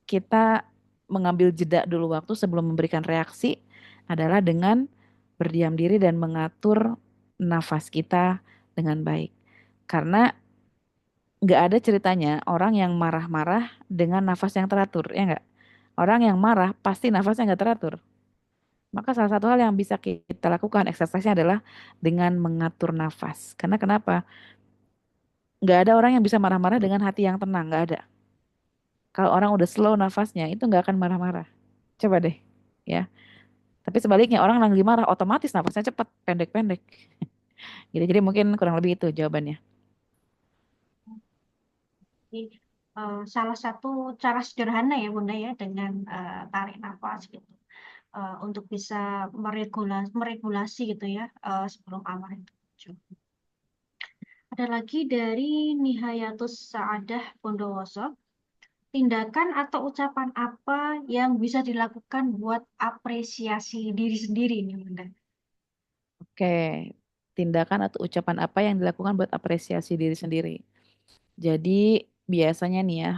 Speaker 2: kita mengambil jeda dulu waktu sebelum memberikan reaksi adalah dengan berdiam diri dan mengatur nafas kita dengan baik. Karena nggak ada ceritanya orang yang marah-marah dengan nafas yang teratur, ya nggak? Orang yang marah pasti nafasnya nggak teratur. Maka salah satu hal yang bisa kita lakukan exercise-nya adalah dengan mengatur nafas. Karena kenapa? Nggak ada orang yang bisa marah-marah dengan hati yang tenang, nggak ada. Kalau orang udah slow nafasnya, itu nggak akan marah-marah. Coba deh, ya. Tapi sebaliknya orang lagi marah, otomatis nafasnya cepat, pendek-pendek. Gitu. Jadi mungkin kurang lebih itu jawabannya.
Speaker 1: Jadi, salah satu cara sederhana ya Bunda ya dengan tarik nafas gitu. Untuk bisa meregulasi gitu ya sebelum amarah itu muncul. Ada lagi dari Nihayatus Saadah Bondowoso. Tindakan atau ucapan apa yang bisa dilakukan buat apresiasi diri sendiri nih Bunda?
Speaker 2: Oke, tindakan atau ucapan apa yang dilakukan buat apresiasi diri sendiri. Jadi biasanya nih ya,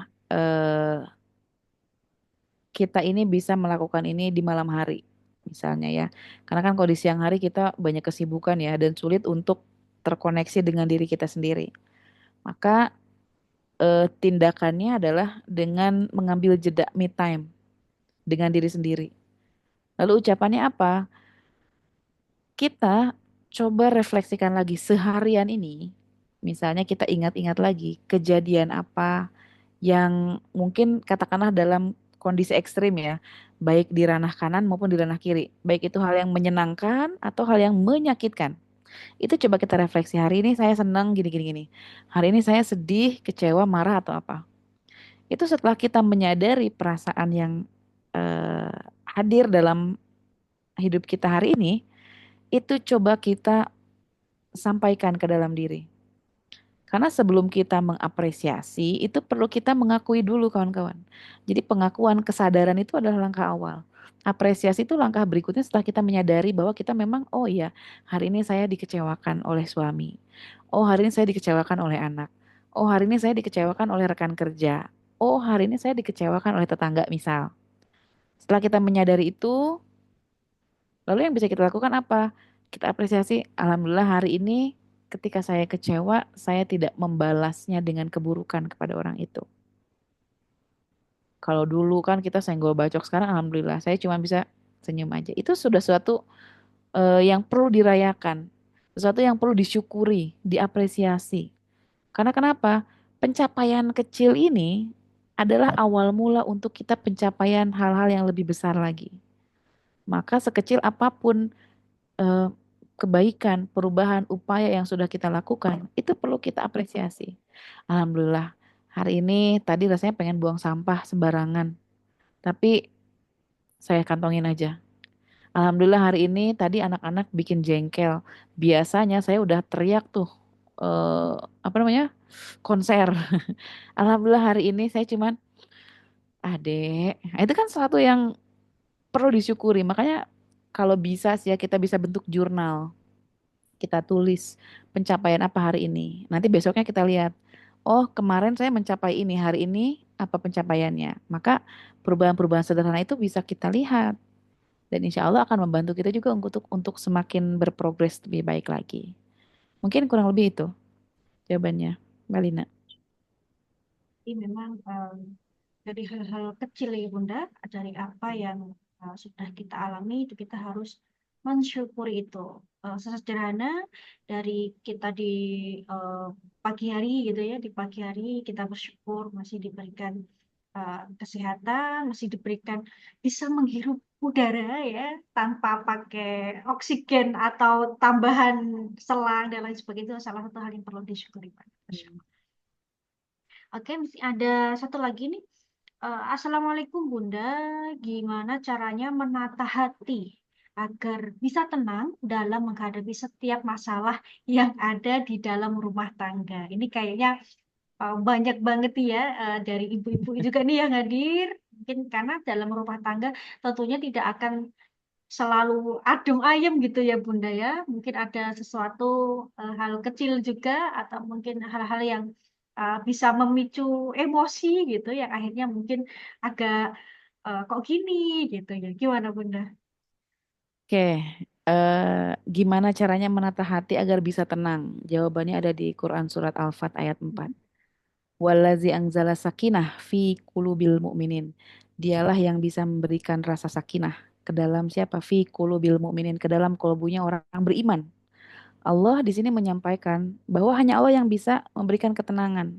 Speaker 2: kita ini bisa melakukan ini di malam hari, misalnya ya. Karena kan kalau di siang hari kita banyak kesibukan ya dan sulit untuk terkoneksi dengan diri kita sendiri. Maka tindakannya adalah dengan mengambil jeda me time dengan diri sendiri. Lalu ucapannya apa? Kita coba refleksikan lagi seharian ini. Misalnya kita ingat-ingat lagi kejadian apa yang mungkin katakanlah dalam kondisi ekstrim ya, baik di ranah kanan maupun di ranah kiri. Baik itu hal yang menyenangkan atau hal yang menyakitkan. Itu coba kita refleksi. Hari ini saya senang gini gini gini. Hari ini saya sedih, kecewa, marah atau apa. Itu setelah kita menyadari perasaan yang eh, hadir dalam hidup kita hari ini, itu coba kita sampaikan ke dalam diri. Karena sebelum kita mengapresiasi, itu perlu kita mengakui dulu kawan-kawan. Jadi pengakuan kesadaran itu adalah langkah awal. Apresiasi itu langkah berikutnya setelah kita menyadari bahwa kita memang, oh iya, hari ini saya dikecewakan oleh suami. Oh, hari ini saya dikecewakan oleh anak. Oh, hari ini saya dikecewakan oleh rekan kerja. Oh, hari ini saya dikecewakan oleh tetangga misal. Setelah kita menyadari itu, lalu yang bisa kita lakukan apa? Kita apresiasi, alhamdulillah hari ini ketika saya kecewa, saya tidak membalasnya dengan keburukan kepada orang itu. Kalau dulu kan kita senggol bacok, sekarang alhamdulillah saya cuma bisa senyum aja. Itu sudah suatu yang perlu dirayakan, sesuatu yang perlu disyukuri, diapresiasi. Karena kenapa? Pencapaian kecil ini adalah awal mula untuk kita pencapaian hal-hal yang lebih besar lagi. Maka sekecil apapun eh, kebaikan, perubahan, upaya yang sudah kita lakukan, itu perlu kita apresiasi. Alhamdulillah, hari ini tadi rasanya pengen buang sampah sembarangan, tapi saya kantongin aja. Alhamdulillah hari ini tadi anak-anak bikin jengkel. Biasanya saya udah teriak tuh, eh, apa namanya, konser. Alhamdulillah hari ini saya cuman, adek, itu kan sesuatu yang perlu disyukuri. Makanya kalau bisa sih ya kita bisa bentuk jurnal. Kita tulis pencapaian apa hari ini. Nanti besoknya kita lihat, oh kemarin saya mencapai ini, hari ini apa pencapaiannya. Maka perubahan-perubahan sederhana itu bisa kita lihat dan insya Allah akan membantu kita juga untuk semakin berprogres lebih baik lagi. Mungkin kurang lebih itu jawabannya, Mbak Lina.
Speaker 1: Jadi memang dari hal-hal kecil ya Bunda, dari apa yang sudah kita alami itu kita harus mensyukuri itu. Sesederhana dari kita di eh, pagi hari gitu ya, di pagi hari kita bersyukur masih diberikan kesehatan, masih diberikan bisa menghirup udara ya tanpa pakai oksigen atau tambahan selang dan lain sebagainya. Itu salah satu hal yang perlu disyukuri, Pak.
Speaker 2: Hmm.
Speaker 1: Oke, mesti ada satu lagi nih. Assalamualaikum Bunda, gimana caranya menata hati agar bisa tenang dalam menghadapi setiap masalah yang ada di dalam rumah tangga? Ini kayaknya banyak banget ya dari ibu-ibu juga nih yang hadir. Mungkin karena dalam rumah tangga tentunya tidak akan selalu adem ayem gitu ya Bunda ya. Mungkin ada sesuatu hal kecil juga atau mungkin hal-hal yang bisa memicu emosi gitu yang akhirnya mungkin agak kok gini gitu ya. Gimana Bunda?
Speaker 2: Oke, gimana caranya menata hati agar bisa tenang? Jawabannya ada di Quran Surat Al-Fat ayat 4. Wallazi anzala sakinah fi qulubil mu'minin. Dialah yang bisa memberikan rasa sakinah ke dalam siapa? Fi qulubil mu'minin, ke dalam kalbunya orang beriman. Allah di sini menyampaikan bahwa hanya Allah yang bisa memberikan ketenangan.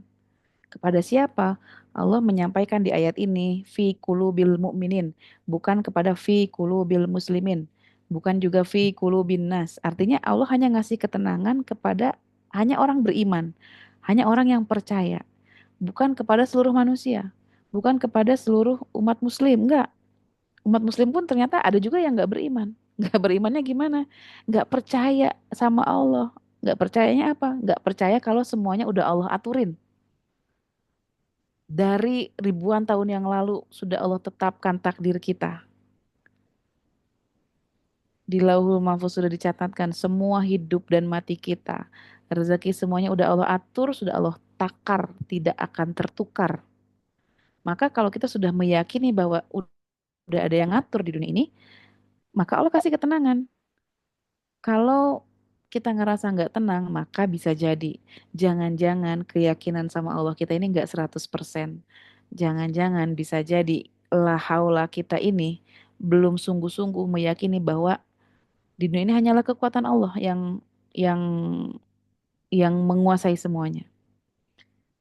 Speaker 2: Kepada siapa? Allah menyampaikan di ayat ini fi qulubil mu'minin, bukan kepada fi qulubil muslimin, bukan juga fi qulubin nas. Artinya Allah hanya ngasih ketenangan kepada hanya orang beriman, hanya orang yang percaya, bukan kepada seluruh manusia, bukan kepada seluruh umat muslim, enggak. Umat muslim pun ternyata ada juga yang enggak beriman. Enggak berimannya gimana? Enggak percaya sama Allah. Enggak percayanya apa? Enggak percaya kalau semuanya udah Allah aturin. Dari ribuan tahun yang lalu sudah Allah tetapkan takdir kita. Di Lauhul Mahfuz sudah dicatatkan semua hidup dan mati kita. Rezeki semuanya udah Allah atur, sudah Allah takar, tidak akan tertukar. Maka kalau kita sudah meyakini bahwa udah ada yang ngatur di dunia ini, maka Allah kasih ketenangan. Kalau kita ngerasa nggak tenang, maka bisa jadi jangan-jangan keyakinan sama Allah kita ini nggak 100%. Jangan-jangan bisa jadi la haula kita ini belum sungguh-sungguh meyakini bahwa di dunia ini hanyalah kekuatan Allah yang yang menguasai semuanya.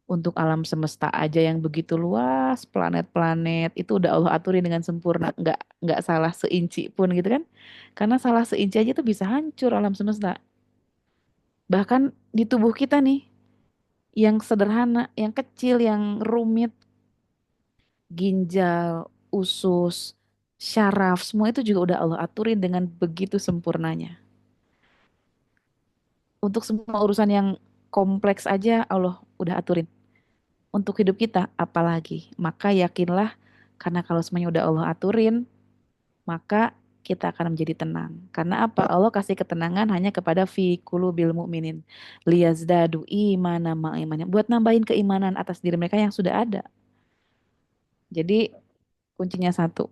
Speaker 2: Untuk alam semesta aja yang begitu luas, planet-planet itu udah Allah aturin dengan sempurna, nggak salah seinci pun gitu kan? Karena salah seinci aja tuh bisa hancur alam semesta. Bahkan di tubuh kita nih, yang sederhana, yang kecil, yang rumit, ginjal, usus, syaraf, semua itu juga udah Allah aturin dengan begitu sempurnanya. Untuk semua urusan yang kompleks aja Allah udah aturin. Untuk hidup kita apalagi. Maka yakinlah karena kalau semuanya udah Allah aturin, maka kita akan menjadi tenang. Karena apa? Allah kasih ketenangan hanya kepada fi qulubil mu'minin liyazdadu imana ma'imannya. Buat nambahin keimanan atas diri mereka yang sudah ada. Jadi kuncinya satu.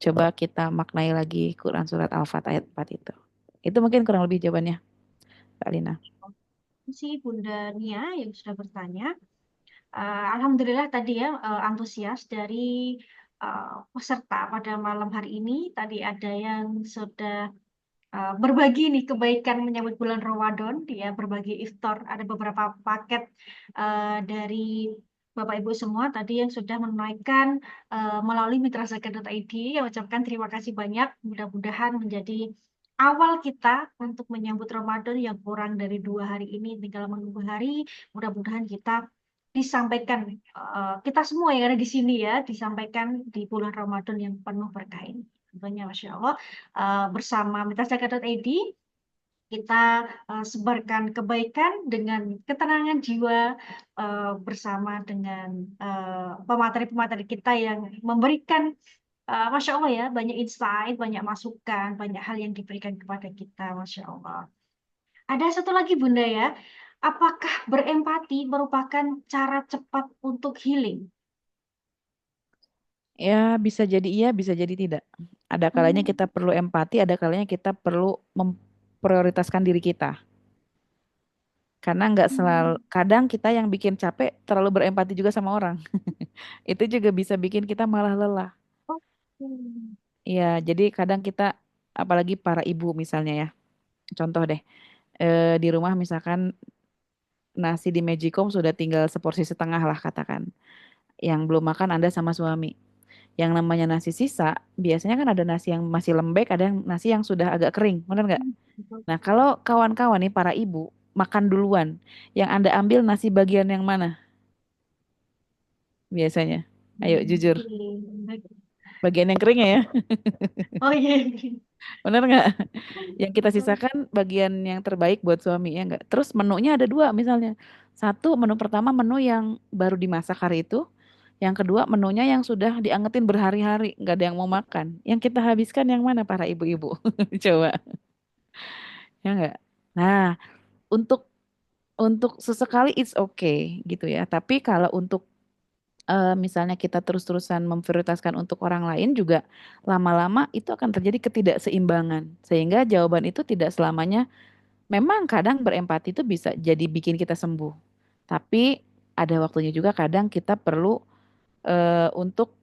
Speaker 2: Coba kita maknai lagi Quran surat Al-Fat ayat 4 itu. Itu mungkin kurang lebih jawabannya, Kak Lina.
Speaker 1: Si Bunda Nia yang sudah bertanya. Alhamdulillah tadi ya antusias dari peserta pada malam hari ini. Tadi ada yang sudah berbagi nih kebaikan menyambut bulan Ramadan, dia berbagi iftar. Ada beberapa paket dari Bapak Ibu semua tadi yang sudah menunaikan melalui Mitra Zakat.id. Yang ucapkan terima kasih banyak. Mudah-mudahan menjadi awal kita untuk menyambut Ramadan yang kurang dari 2 hari ini, tinggal menunggu hari. Mudah-mudahan kita disampaikan kita semua yang ada di sini ya disampaikan di bulan Ramadan yang penuh berkah ini. Tentunya Masya Allah bersama Mitra Zakat.id kita sebarkan kebaikan dengan ketenangan jiwa bersama dengan pemateri-pemateri kita yang memberikan Masya Allah ya banyak insight, banyak masukan, banyak hal yang diberikan kepada kita Masya Allah. Ada satu lagi Bunda ya, apakah berempati merupakan cara cepat untuk healing?
Speaker 2: Ya, bisa jadi iya, bisa jadi tidak. Ada kalanya
Speaker 1: Hmm.
Speaker 2: kita perlu empati, ada kalanya kita perlu memprioritaskan diri kita. Karena nggak selalu,
Speaker 1: Hmm.
Speaker 2: kadang kita yang bikin capek terlalu berempati juga sama orang. Itu juga bisa bikin kita malah lelah.
Speaker 1: Oh. Hmm.
Speaker 2: Iya, jadi kadang kita, apalagi para ibu misalnya ya, contoh deh, di rumah misalkan nasi di Magicom sudah tinggal seporsi setengah lah katakan. Yang belum makan Anda sama suami. Yang namanya nasi sisa, biasanya kan ada nasi yang masih lembek, ada yang nasi yang sudah agak kering, benar nggak?
Speaker 1: Betul.
Speaker 2: Nah, kalau kawan-kawan nih para ibu makan duluan, yang Anda ambil nasi bagian yang mana biasanya? Ayo jujur, bagian yang keringnya ya,
Speaker 1: Oh iya.
Speaker 2: benar nggak? Yang kita sisakan bagian yang terbaik buat suami ya nggak? Terus menunya ada dua misalnya. Satu menu pertama menu yang baru dimasak hari itu. Yang kedua menunya yang sudah diangetin berhari-hari, nggak ada yang mau makan. Yang kita habiskan yang mana para ibu-ibu? Coba, ya nggak? Nah, untuk sesekali it's okay gitu ya. Tapi kalau untuk misalnya kita terus-terusan memprioritaskan untuk orang lain juga lama-lama itu akan terjadi ketidakseimbangan. Sehingga jawaban itu tidak selamanya. Memang kadang berempati itu bisa jadi bikin kita sembuh. Tapi ada waktunya juga kadang kita perlu untuk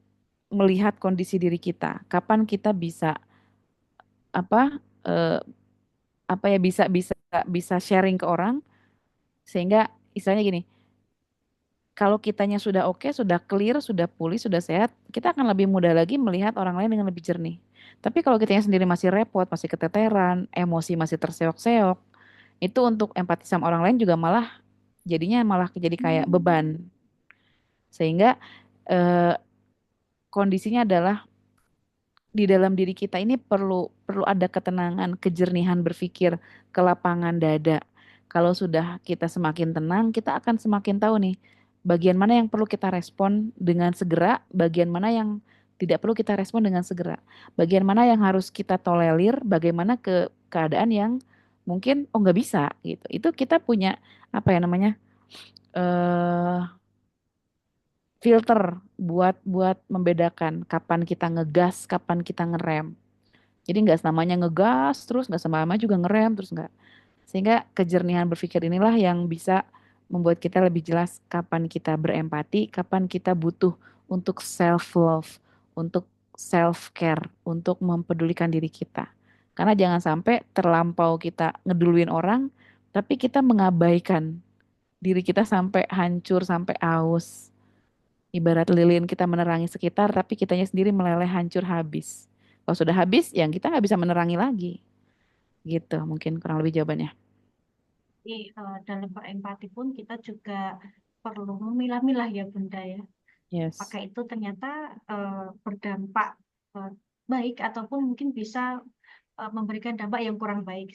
Speaker 2: melihat kondisi diri kita. Kapan kita bisa apa eh, apa ya bisa bisa bisa sharing ke orang sehingga istilahnya gini, kalau kitanya sudah oke, sudah clear, sudah pulih, sudah sehat, kita akan lebih mudah lagi melihat orang lain dengan lebih jernih. Tapi kalau kitanya sendiri masih repot, masih keteteran, emosi masih terseok-seok, itu untuk empati sama orang lain juga malah jadinya malah jadi kayak
Speaker 1: Hmm.
Speaker 2: beban. Sehingga eh, kondisinya adalah di dalam diri kita ini perlu perlu ada ketenangan, kejernihan berpikir, kelapangan dada. Kalau sudah kita semakin tenang, kita akan semakin tahu nih bagian mana yang perlu kita respon dengan segera, bagian mana yang tidak perlu kita respon dengan segera. Bagian mana yang harus kita tolerir, bagaimana keadaan yang mungkin oh nggak bisa gitu. Itu kita punya apa ya namanya? eh filter buat buat membedakan kapan kita ngegas, kapan kita ngerem. Jadi nggak selamanya ngegas terus nggak sama juga ngerem terus nggak. Sehingga kejernihan berpikir inilah yang bisa membuat kita lebih jelas kapan kita berempati, kapan kita butuh untuk self love, untuk self care, untuk mempedulikan diri kita. Karena jangan sampai terlampau kita ngeduluin orang, tapi kita mengabaikan diri kita sampai hancur, sampai aus. Ibarat lilin kita menerangi sekitar, tapi kitanya sendiri meleleh hancur habis. Kalau sudah habis, ya kita nggak bisa menerangi lagi. Gitu, mungkin kurang lebih jawabannya.
Speaker 1: Jadi, dalam berempati pun kita juga perlu memilah-milah ya Bunda ya.
Speaker 2: Yes.
Speaker 1: Apakah itu ternyata berdampak eh, baik ataupun mungkin bisa memberikan dampak yang kurang baik.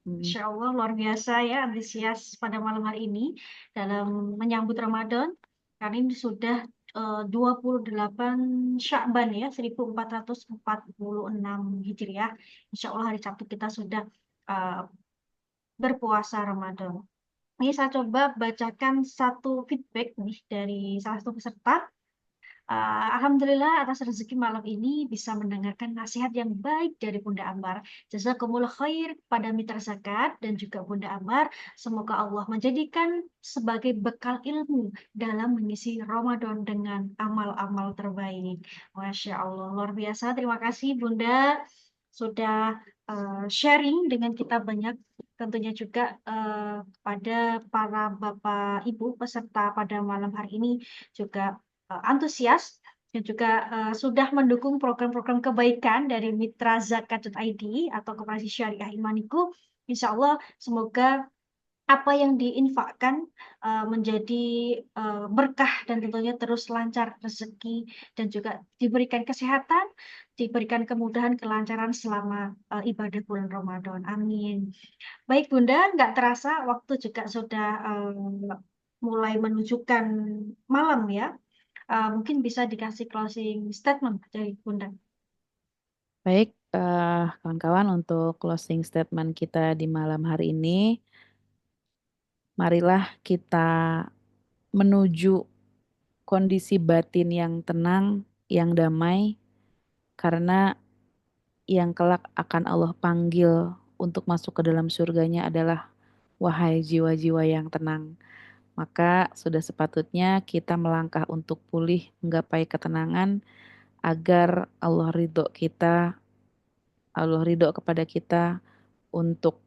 Speaker 2: Mm.
Speaker 1: Insya Allah luar biasa ya antusias pada malam hari ini dalam menyambut Ramadan. Karena ini sudah 28 Sya'ban ya, 1446 Hijriah. Insya Allah hari Sabtu kita sudah eh, berpuasa Ramadan. Ini saya coba bacakan satu feedback nih dari salah satu peserta. Alhamdulillah atas rezeki malam ini bisa mendengarkan nasihat yang baik dari Bunda Ambar. Jazakumullah khair pada mitra zakat dan juga Bunda Ambar. Semoga Allah menjadikan sebagai bekal ilmu dalam mengisi Ramadan dengan amal-amal terbaik. Masya Allah, luar biasa. Terima kasih Bunda sudah sharing dengan kita banyak. Tentunya juga kepada para Bapak Ibu peserta pada malam hari ini juga antusias dan juga sudah mendukung program-program kebaikan dari Mitra Zakat.id atau Koperasi Syariah Imaniku. Insya Allah semoga apa yang diinfakkan menjadi berkah dan tentunya terus lancar rezeki dan juga diberikan kesehatan, diberikan kemudahan, kelancaran selama ibadah bulan Ramadan. Amin. Baik Bunda, nggak terasa waktu juga sudah mulai menunjukkan malam ya. Mungkin bisa dikasih closing statement dari Bunda.
Speaker 2: Baik, kawan-kawan, untuk closing statement kita di malam hari ini, marilah kita menuju kondisi batin yang tenang, yang damai, karena yang kelak akan Allah panggil untuk masuk ke dalam surganya adalah wahai jiwa-jiwa yang tenang. Maka sudah sepatutnya kita melangkah untuk pulih menggapai ketenangan agar Allah ridho kepada kita untuk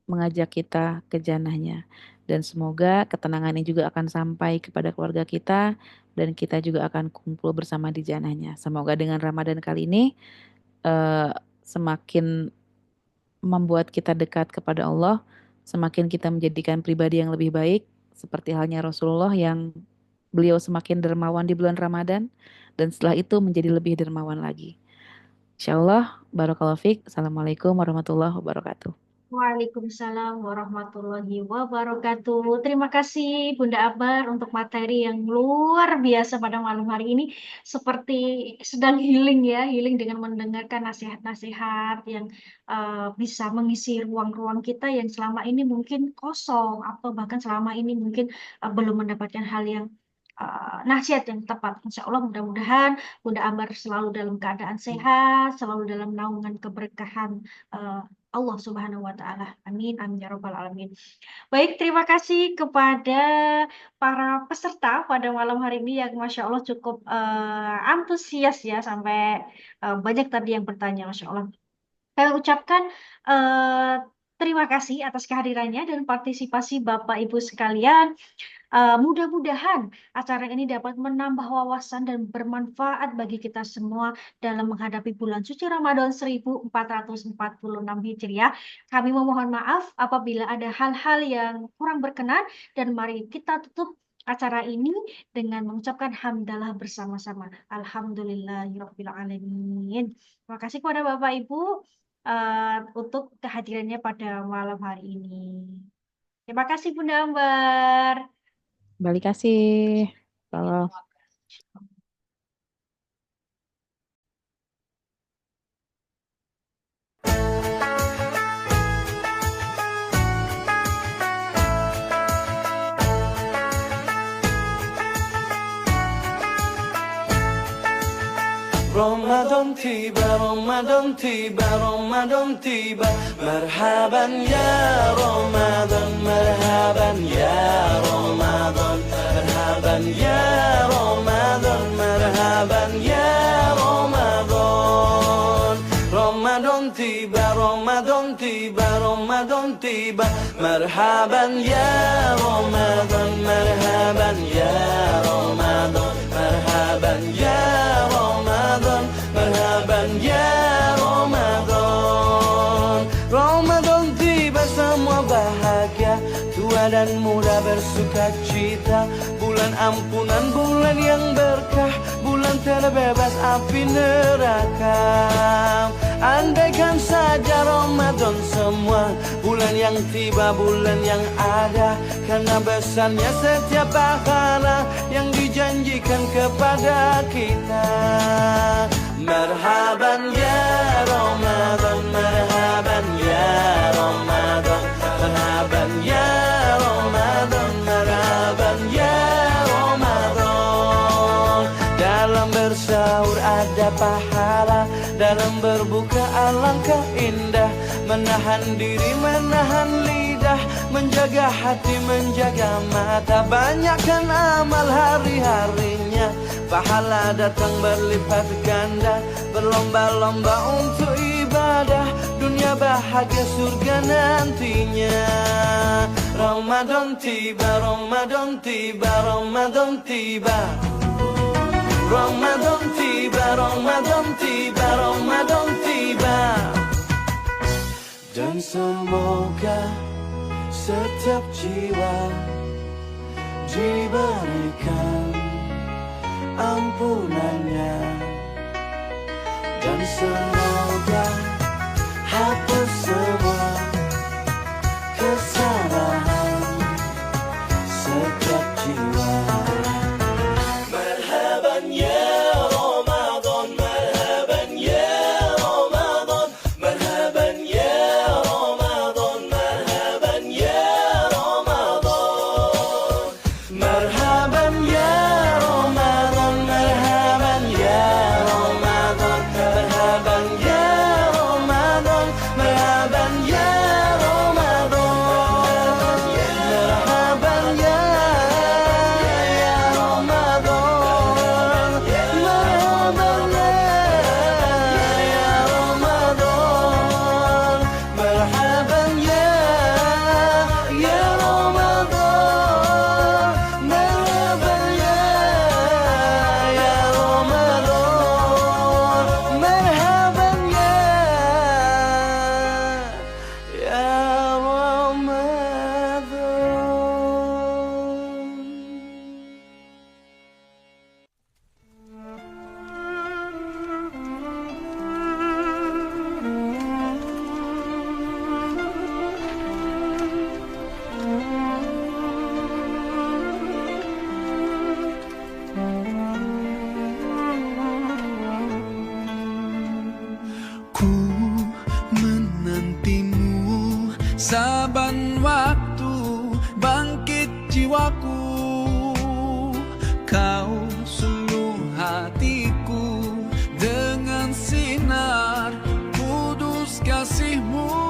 Speaker 2: mengajak kita ke jannahnya. Dan semoga ketenangan ini juga akan sampai kepada keluarga kita dan kita juga akan kumpul bersama di jannahnya. Semoga dengan Ramadan kali ini semakin membuat kita dekat kepada Allah, semakin kita menjadikan pribadi yang lebih baik, seperti halnya Rasulullah yang beliau semakin dermawan di bulan Ramadan dan setelah itu menjadi lebih dermawan lagi. Insyaallah, barakallahu fiik. Assalamualaikum warahmatullahi wabarakatuh.
Speaker 1: Waalaikumsalam warahmatullahi wabarakatuh. Terima kasih Bunda Abar untuk materi yang luar biasa pada malam hari ini. Seperti sedang healing ya, healing dengan mendengarkan nasihat-nasihat yang bisa mengisi ruang-ruang kita yang selama ini mungkin kosong atau bahkan selama ini mungkin belum mendapatkan hal yang nasihat yang tepat. Insya Allah mudah-mudahan Bunda Ambar selalu dalam keadaan sehat, selalu dalam naungan keberkahan uh, Allah Subhanahu wa taala. Amin amin ya rabbal alamin. Baik, terima kasih kepada para peserta pada malam hari ini yang Masya Allah cukup antusias ya sampai banyak tadi yang bertanya Masya Allah. Saya ucapkan terima kasih atas kehadirannya dan partisipasi Bapak Ibu sekalian. Mudah-mudahan acara ini dapat menambah wawasan dan bermanfaat bagi kita semua dalam menghadapi bulan suci Ramadan 1446 Hijriah. Kami memohon maaf apabila ada hal-hal yang kurang berkenan dan mari kita tutup acara ini dengan mengucapkan hamdalah bersama-sama. Alhamdulillahirabbil alamin. Terima kasih kepada Bapak Ibu untuk kehadirannya pada malam hari ini. Terima kasih Bunda Ambar.
Speaker 2: Balik kasih. Kalau
Speaker 3: Roma Ramadan tiba, Ramadan tiba, Ramadan tiba. Marhaban ya Ramadan, marhaban ya Ramadan, marhaban ya Ramadan, marhaban ya Ramadan. Ramadan tiba, Ramadan tiba, Ramadan tiba. Marhaban ya Ramadan, marhaban ya Ramadan, marhaban ya Ramadan, marhaban ya Ramadan. Ramadan tiba semua bahagia, tua dan muda bersuka cita. Bulan ampunan, bulan yang berkah, bulan terbebas api neraka. Andaikan saja Ramadan semua, bulan yang tiba, bulan yang ada. Karena besarnya setiap pahala yang dijanjikan kepada kita. Marhaban ya Ramadan, marhaban ya Ramadan, marhaban ya Ramadan, marhaban ya Ramadan. Dalam bersahur ada pahala, dalam berbuka alangkah indah. Menahan diri, menahan lidah, menjaga hati, menjaga mata. Banyakkan amal hari-harinya, pahala datang berlipat ganda. Berlomba-lomba untuk ibadah, dunia bahagia surga nantinya. Ramadan tiba, Ramadan tiba, Ramadan tiba. Ramadan tiba, Ramadan tiba, Ramadan tiba. Dan semoga setiap jiwa diberikan ampunannya. Dan semoga hapus semua kesalahan setiap jiwa. Marhaban ya Ramadan, marhaban ya Ramadan, marhaban ya Ramadan, marhaban ya Ramadan. Marhaban ya Ramadan, marhaban ya Ramadan, marhaban ya Ramadan, marhaban ya Ramadan. Marhaban ya Ramadan, marhaban ya Ramadan, marhaban ya Ramadan, marhaban ya Ramadan, marhaban ya
Speaker 4: Ku menantimu saban waktu, bangkit jiwaku. Kau suluh hatiku dengan sinar kudus kasih-Mu.